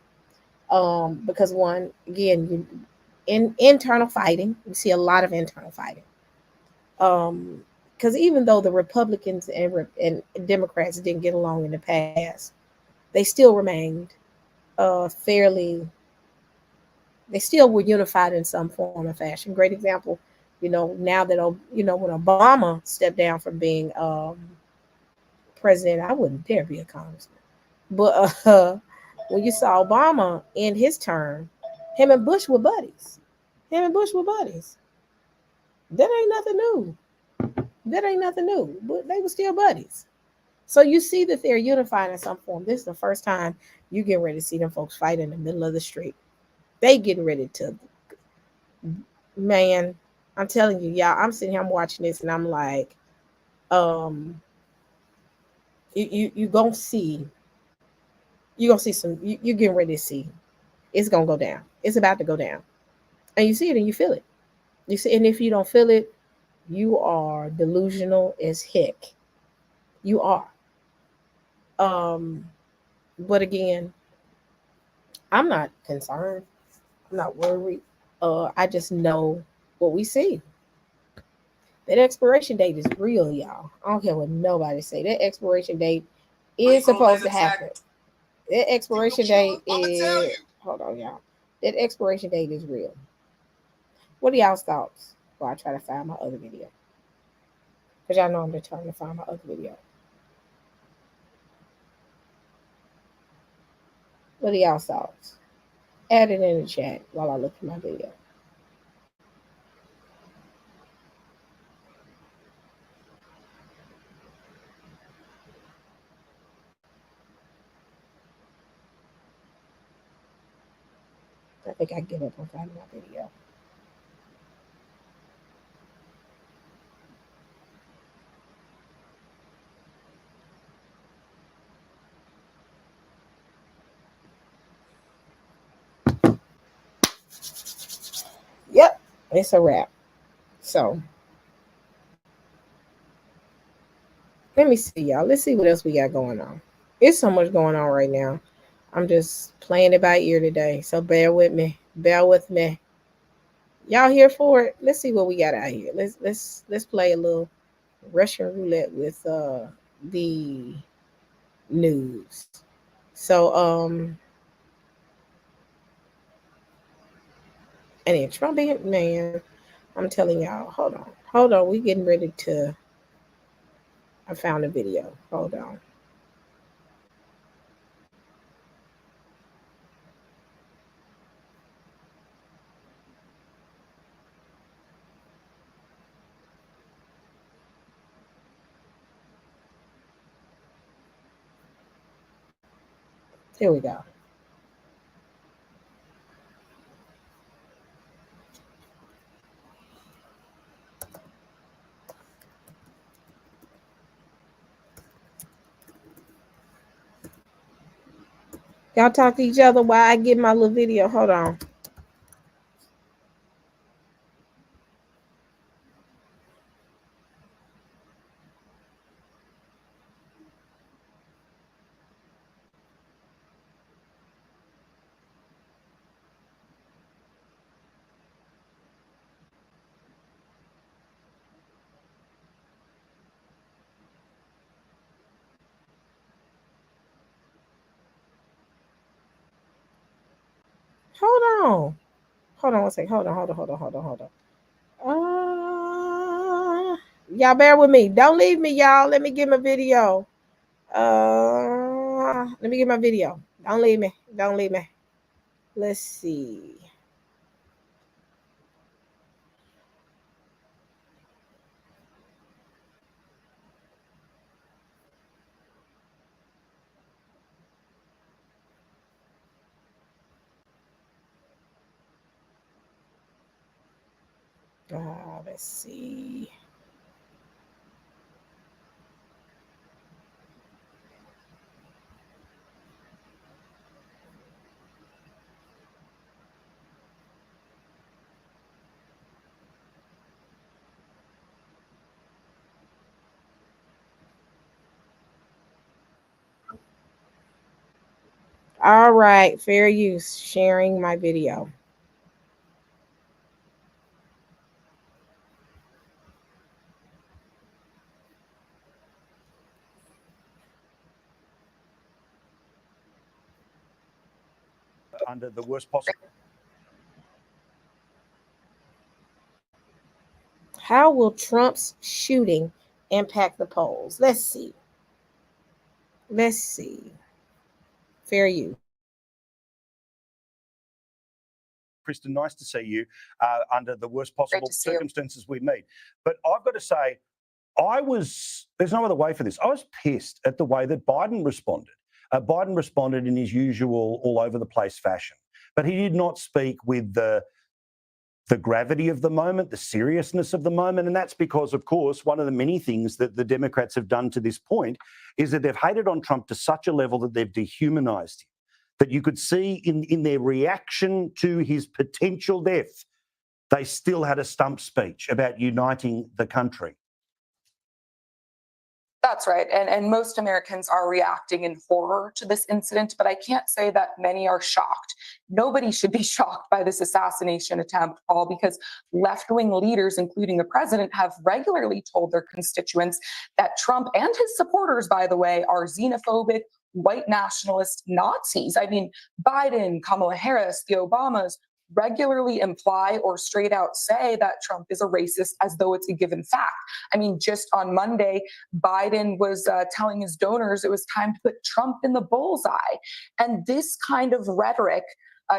[SPEAKER 1] Because one, again, in internal fighting, we see a lot of internal fighting. Because even though the Republicans and Democrats didn't get along in the past, they still remained they still were unified in some form or fashion. Great example, now that, when Obama stepped down from being president, I wouldn't dare be a congressman. But when you saw Obama end his term, him and Bush were buddies. That ain't nothing new. But they were still buddies. So you see that they're unified in some form. This is the first time you get ready to see them folks fight in the middle of the street. They getting ready to, man, I'm telling you, y'all, I'm sitting here, I'm watching this, and I'm like, you gonna see some, you're getting ready to see, it's gonna go down. It's about to go down. And you see it and you feel it. You see, and if you don't feel it, you are delusional as heck. You are. But again, I'm not concerned. I'm not worried. I just know what we see. That expiration date is real, y'all. I don't care what nobody say. That expiration date is supposed to happen. That expiration date is, hold on, y'all. That expiration date is real. What are y'all's thoughts while I try to find my other video? Because y'all know I'm determined to find my other video. What are y'all's thoughts? Add it in the chat while I look for my video. I think I give up on finding my video. Yep, it's a wrap. So let me see, y'all. Let's see what else we got going on. It's so much going on right now. I'm just playing it by ear today. So bear with me. Bear with me. Y'all here for it? Let's see what we got out here. Let's play a little Russian roulette with the news. So and then Trump, man, I'm telling y'all, hold on. We getting ready to, I found a video. Hold on. Here we go. Y'all talk to each other while I get my little video. Hold on. Hold on one second. Hold on. Y'all bear with me. Don't leave me, y'all. Let me get my video. Let me get my video. Don't leave me. Don't leave me. Let's see. Let's see. All right, fair use, sharing my video.
[SPEAKER 16] Under the worst possible.
[SPEAKER 1] How will Trump's shooting impact the polls? Let's see. Let's see. Fair use.
[SPEAKER 16] Kristen, nice to see you under the worst possible circumstances we meet. But I've got to say, there's no other way for this. I was pissed at the way that Biden responded. Biden responded in his usual all over the place fashion, but he did not speak with the gravity of the moment, the seriousness of the moment. And that's because, of course, one of the many things that the Democrats have done to this point is that they've hated on Trump to such a level that they've dehumanized him, that you could see in their reaction to his potential death, they still had a stump speech about uniting the country.
[SPEAKER 17] That's right. And most Americans are reacting in horror to this incident, but I can't say that many are shocked. Nobody should be shocked by this assassination attempt, Paul, because left-wing leaders, including the president, have regularly told their constituents that Trump and his supporters, by the way, are xenophobic, white nationalist Nazis. I mean, Biden, Kamala Harris, the Obamas regularly imply or straight out say that Trump is a racist as though it's a given fact. I mean, just on Monday, Biden was telling his donors it was time to put Trump in the bullseye. And this kind of rhetoric,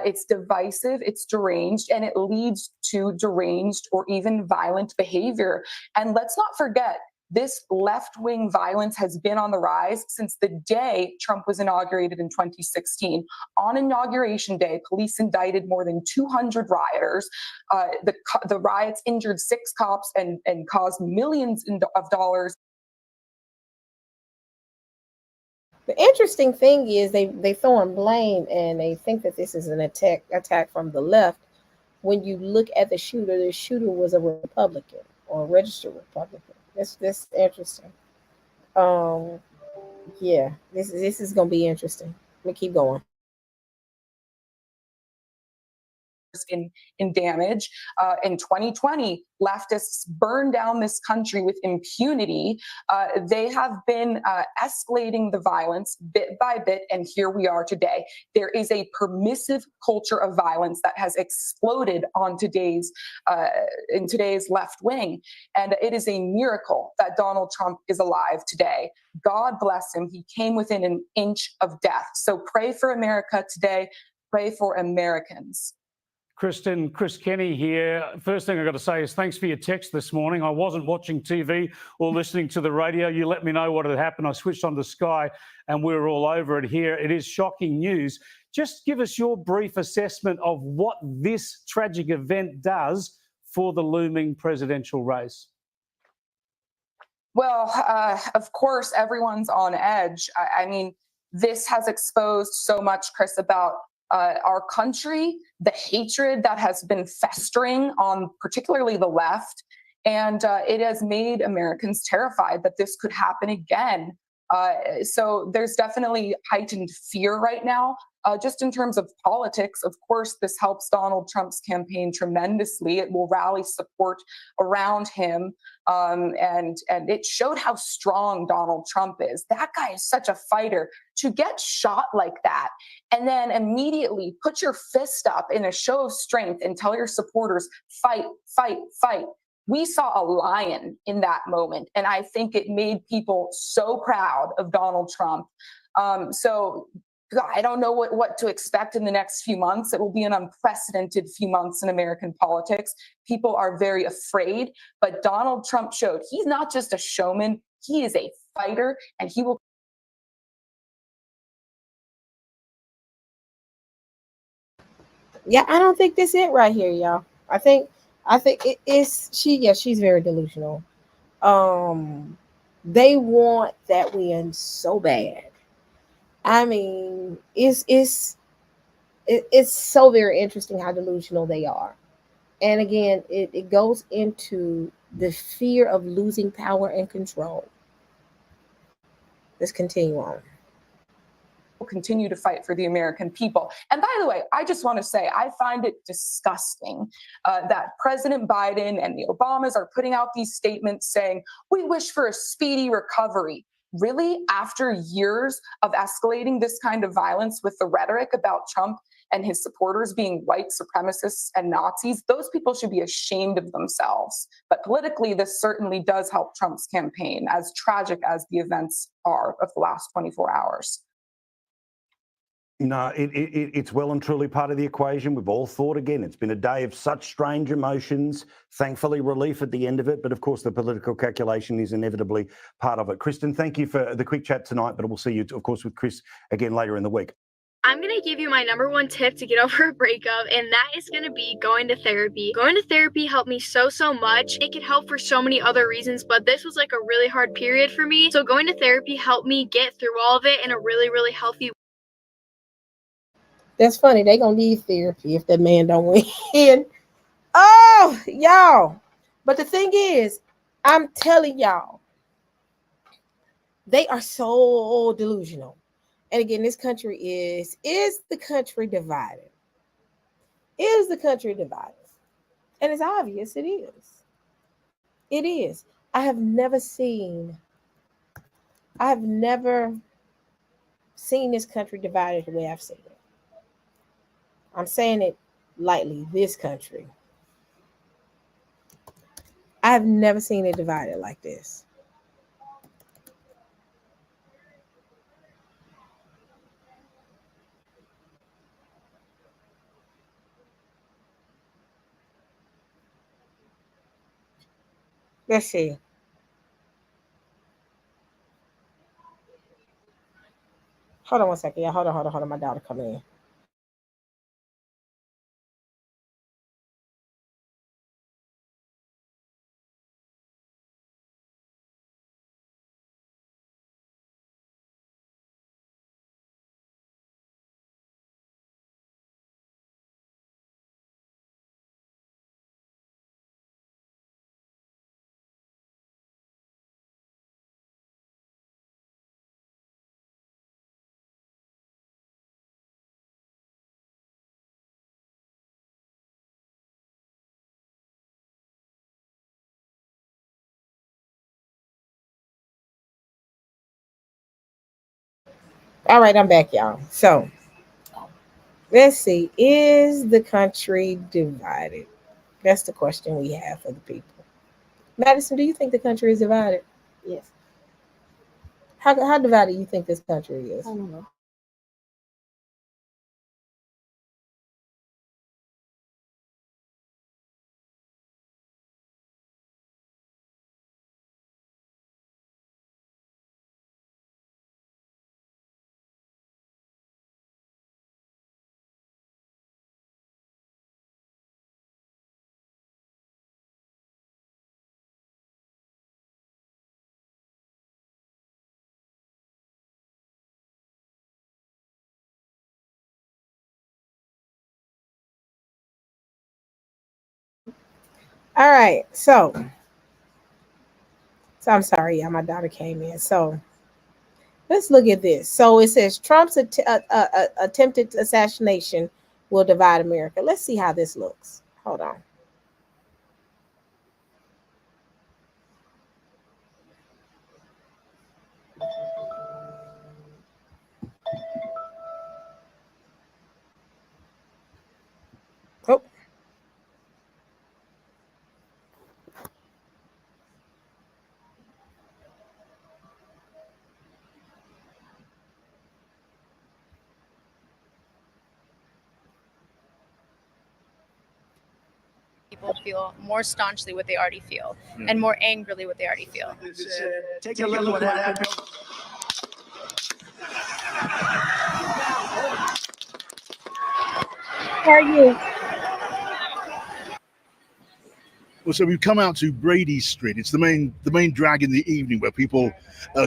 [SPEAKER 17] it's divisive, it's deranged, and it leads to deranged or even violent behavior. And let's not forget, this left-wing violence has been on the rise since the day Trump was inaugurated in 2016. On Inauguration Day, police indicted more than 200 rioters. The riots injured 6 cops and caused millions of dollars.
[SPEAKER 1] The interesting thing is they throw in blame and they think that this is an attack from the left. When you look at the shooter was a Republican or a registered Republican. This interesting. Yeah, this is gonna be interesting. Let me keep going.
[SPEAKER 17] In damage. In 2020, leftists burned down this country with impunity. They have been escalating the violence bit by bit, and here we are today. There is a permissive culture of violence that has exploded on in today's left wing, and it is a miracle that Donald Trump is alive today. God bless him. He came within an inch of death. So pray for America today. Pray for Americans.
[SPEAKER 18] Kristen, Chris Kenny here. First thing I've got to say is thanks for your text this morning. I wasn't watching TV or listening to the radio. You let me know what had happened. I switched on to Sky and we were all over it here. It is shocking news. Just give us your brief assessment of what this tragic event does for the looming presidential race.
[SPEAKER 17] Well, of course, everyone's on edge. I mean, this has exposed so much, Chris, about our country, the hatred that has been festering on particularly the left. And it has made Americans terrified that this could happen again. So there's definitely heightened fear right now. Just in terms of politics, of course, this helps Donald Trump's campaign tremendously. It will rally support around him. And it showed how strong Donald Trump is. That guy is such a fighter. To get shot like that and then immediately put your fist up in a show of strength and tell your supporters, fight, fight, fight. We saw a lion in that moment, and I think it made people so proud of Donald Trump. So I don't know what to expect in the next few months. It will be an unprecedented few months in American politics. People are very afraid, but Donald Trump showed he's not just a showman, he is a fighter, and he will.
[SPEAKER 1] Yeah, I don't think this it right here, y'all. I think it is she's very delusional. They want that win so bad. I mean, it's so very interesting how delusional they are. And again, it goes into the fear of losing power and control. Let's continue on.
[SPEAKER 17] Continue to fight for the American people. And by the way, I just want to say, I find it disgusting that President Biden and the Obamas are putting out these statements saying, we wish for a speedy recovery. Really, after years of escalating this kind of violence with the rhetoric about Trump and his supporters being white supremacists and Nazis, those people should be ashamed of themselves. But politically, this certainly does help Trump's campaign, as tragic as the events are of the last 24 hours.
[SPEAKER 16] No, it's well and truly part of the equation. We've all thought again. It's been a day of such strange emotions. Thankfully, relief at the end of it. But of course, the political calculation is inevitably part of it. Kristen, thank you for the quick chat tonight. But we'll see you, of course, with Chris again later in the week.
[SPEAKER 19] I'm going to give you my #1 tip to get over a breakup, and that is going to be going to therapy. Going to therapy helped me so much. It could help for so many other reasons, but this was like a really hard period for me. So going to therapy helped me get through all of it in a really healthy way.
[SPEAKER 1] That's funny. They gonna need therapy if that man don't win. Oh, y'all. But the thing is, I'm telling y'all, they are so delusional. And again, this country is the country divided? Is the country divided? And it's obvious it is. It is. I have never seen this country divided the way I've seen it. I'm saying it lightly, this country. I have never seen it divided like this. Let's see. Hold on one second. Yeah, hold on. My daughter coming in. All right, I'm back, y'all. So let's see. Is the country divided? That's the question we have for the people. Madison, do you think the country is divided?
[SPEAKER 9] Yes.
[SPEAKER 1] How divided do you think this country is?
[SPEAKER 9] I don't know.
[SPEAKER 1] All right, so I'm sorry, yeah, my daughter came in. So let's look at this. So it says Trump's attempted assassination will divide America. Let's see how this looks. Hold on. Oh.
[SPEAKER 20] people feel more staunchly what they already feel and more angrily what they already feel.
[SPEAKER 2] Take a look at what happened.
[SPEAKER 20] How are you?
[SPEAKER 21] Well, so we've come out to Brady Street. It's the main drag in the evening where people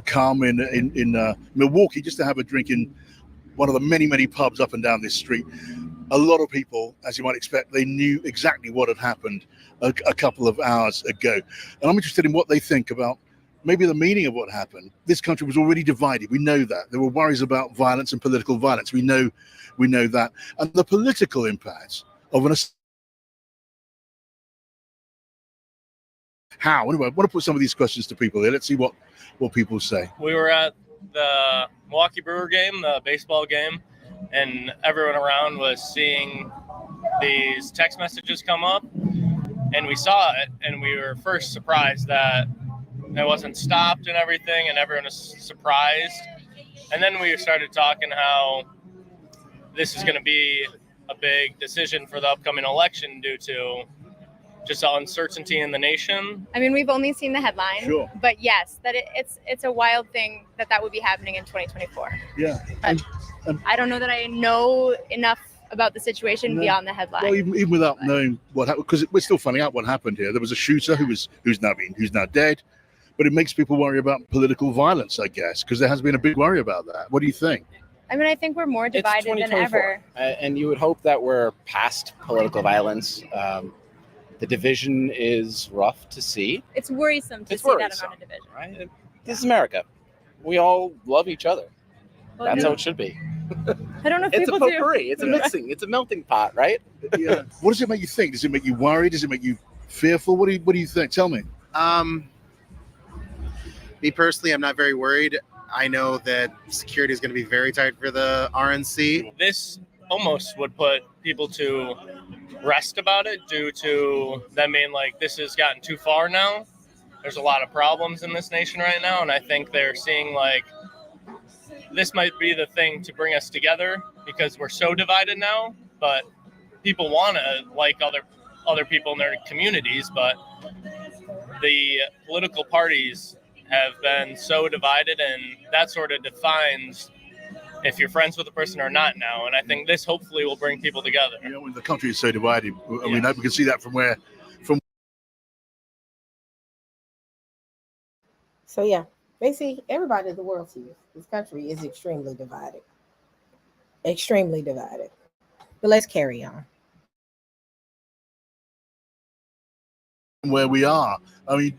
[SPEAKER 21] come in Milwaukee just to have a drink in one of the many pubs up and down this street. A lot of people, as you might expect, they knew exactly what had happened a couple of hours ago. And I'm interested in what they think about maybe the meaning of what happened. This country was already divided. We know that. There were worries about violence and political violence. We know that. And the political impacts of an how? Anyway, I want to put some of these questions to people here. Let's see what people say.
[SPEAKER 22] We were at the Milwaukee Brewer game, the baseball game, and everyone around was seeing these text messages come up, and we saw it, and we were first surprised that it wasn't stopped and everything, and everyone was surprised. And then we started talking how this is going to be a big decision for the upcoming election due to just uncertainty in the nation.
[SPEAKER 20] I mean, we've only seen the headline,
[SPEAKER 21] Sure.
[SPEAKER 20] but yes, that it's a wild thing that would be happening in 2024.
[SPEAKER 21] Yeah.
[SPEAKER 20] But I don't know that I know enough about the situation beyond the headline.
[SPEAKER 21] Well, even without knowing what happened, because we're still finding out what happened here. There was a shooter who's now dead, but it makes people worry about political violence, I guess, because there has been a big worry about that. What do you think?
[SPEAKER 20] I mean, I think we're more divided than ever.
[SPEAKER 23] And you would hope that we're past political violence. The division is rough to see.
[SPEAKER 20] It's worrisome to
[SPEAKER 23] It's
[SPEAKER 20] see
[SPEAKER 23] worrisome,
[SPEAKER 20] that amount of division.
[SPEAKER 23] Right? This is America. We all love each other.
[SPEAKER 20] Well,
[SPEAKER 23] That's
[SPEAKER 20] no.
[SPEAKER 23] how it should be.
[SPEAKER 20] I don't know if
[SPEAKER 23] It's a
[SPEAKER 20] people do.
[SPEAKER 23] potpourri. It's a mixing. It's a melting pot, right?
[SPEAKER 21] Yeah. What does it make you think? Does it make you worried? Does it make you fearful? What do you think? Tell me.
[SPEAKER 24] Me personally, I'm not very worried. I know that security is going to be very tight for the RNC.
[SPEAKER 22] This almost would put people to rest about it due to them being like, this has gotten too far now. There's a lot of problems in this nation right now, and I think they're seeing like this might be the thing to bring us together because we're so divided now. But people want to like other people in their communities, but the political parties have been so divided, and that sort of defines if you're friends with a person or not now. And I think this hopefully will bring people together.
[SPEAKER 21] You know, when the country is so divided, I mean, we can see that from.
[SPEAKER 1] So yeah, basically everybody in the world sees this country is extremely divided. Extremely divided. But let's carry on.
[SPEAKER 21] Where we are, I mean,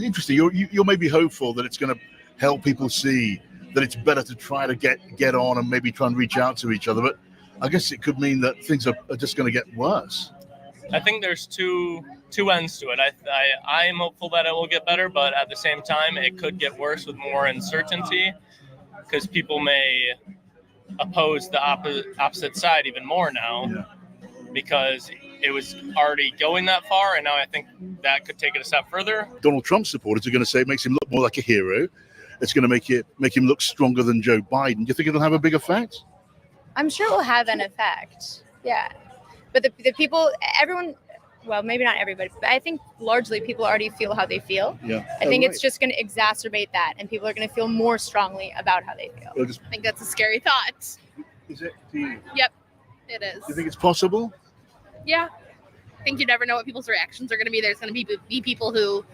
[SPEAKER 21] interesting. You're maybe hopeful that it's going to help people see that it's better to try to get on and maybe try and reach out to each other. But I guess it could mean that things are just going to get worse.
[SPEAKER 22] I think there's two ends to it. I am hopeful that it will get better, but at the same time, it could get worse with more uncertainty because people may oppose the opposite side even more now because it was already going that far, and now I think that could take it a step further.
[SPEAKER 21] Donald Trump supporters are going to say it makes him look more like a hero. It's going to make him look stronger than Joe Biden. Do you think it'll have a big effect?
[SPEAKER 20] I'm sure it will have an effect. Yeah. But the people, everyone, well, maybe not everybody, but I think largely people already feel how they feel.
[SPEAKER 21] Yeah.
[SPEAKER 20] I think it's just going to exacerbate that, and people are going to feel more strongly about how they feel.
[SPEAKER 21] I
[SPEAKER 20] think that's a scary thought.
[SPEAKER 21] Is it to you?
[SPEAKER 20] Yep, it is.
[SPEAKER 21] Do you think it's possible?
[SPEAKER 20] Yeah. I think you never know what people's reactions are going to be. There's going to be people who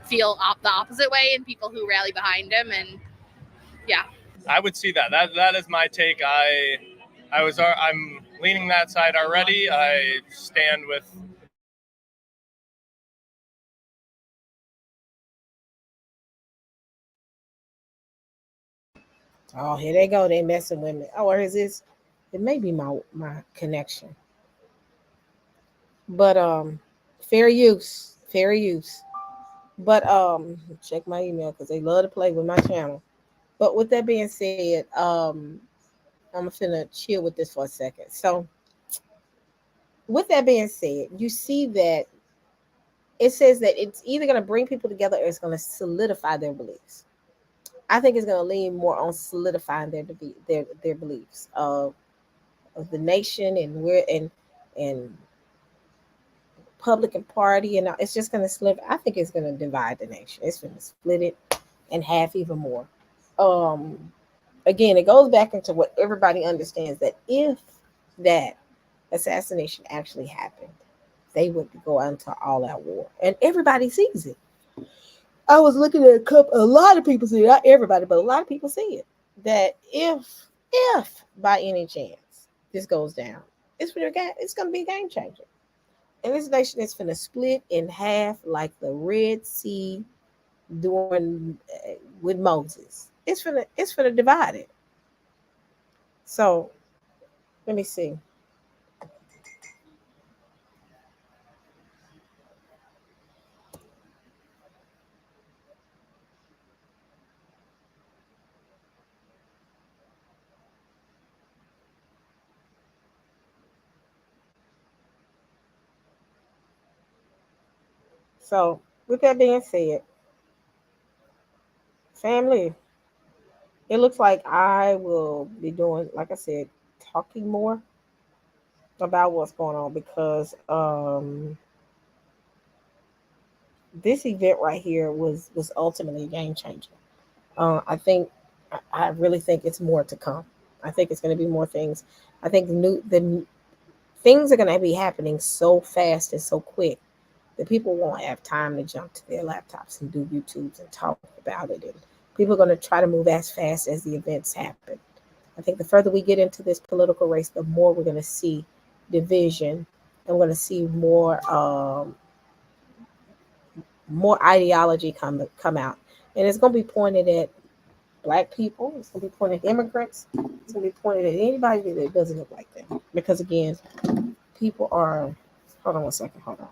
[SPEAKER 20] feel the opposite way and people who rally behind him, and yeah.
[SPEAKER 22] I would see that. That is my take. I'm leaning that side already. I stand with.
[SPEAKER 1] Oh, here they go. They messing with me. Oh, or is this? It may be my connection. But fair use. But check my email because they love to play with my channel. But with that being said, I'm finna chill with this for a second. So with that being said, you see that it says that it's either going to bring people together or it's going to solidify their beliefs. I think it's going to lean more on solidifying their beliefs of the nation and Republican Party, and it's just going to slip. I think it's going to divide the nation. It's going to split it in half even more. Again, it goes back into what everybody understands, that if that assassination actually happened, they would go into all-out war, and everybody sees it. I was looking at a lot of people see it, not everybody, but a lot of people see it. That if by any chance this goes down, it's going to be a game changer. And this nation is going to split in half like the Red Sea during with Moses. It's going to divide it. So let me see. So with that being said, family, it looks like I will be doing, like I said, talking more about what's going on, because this event right here was ultimately a game changer. I really think it's more to come. I think it's going to be more things. I think the things are going to be happening so fast and so quick that people won't have time to jump to their laptops and do YouTubes and talk about it. And people are going to try to move as fast as the events happen. I think the further we get into this political race, the more we're going to see division, and we're going to see more ideology come out. And it's going to be pointed at Black people. It's going to be pointed at immigrants. It's going to be pointed at anybody that doesn't look like them. Because again, people are, hold on one second, hold on.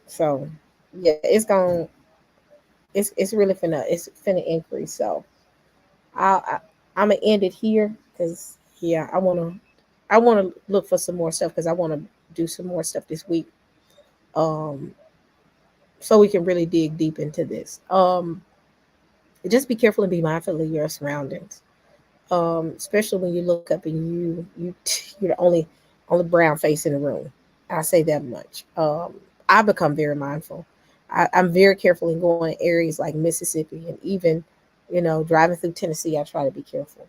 [SPEAKER 1] So yeah, it's really finna increase. So I'm gonna end it here, because yeah, I wanna look for some more stuff, because I want to do some more stuff this week, so we can really dig deep into this. Just be careful and be mindful of your surroundings, especially when you look up and you're the only brown face in the room. I say that much. I become very mindful. I'm very careful in going to areas like Mississippi, and even, driving through Tennessee. I try to be careful,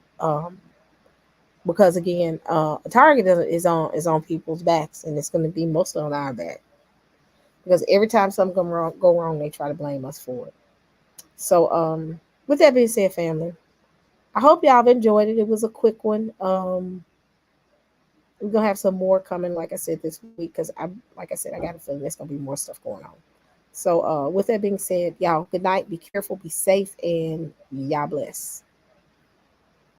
[SPEAKER 1] because again, a target is on people's backs, and it's going to be mostly on our back, because every time something go wrong, they try to blame us for it. So, with that being said, family, I hope y'all have enjoyed it. It was a quick one. We're gonna have some more coming, like I said, this week, because I got a feeling there's gonna be more stuff going on. So with that being said, y'all, good night, be careful, be safe, and y'all bless.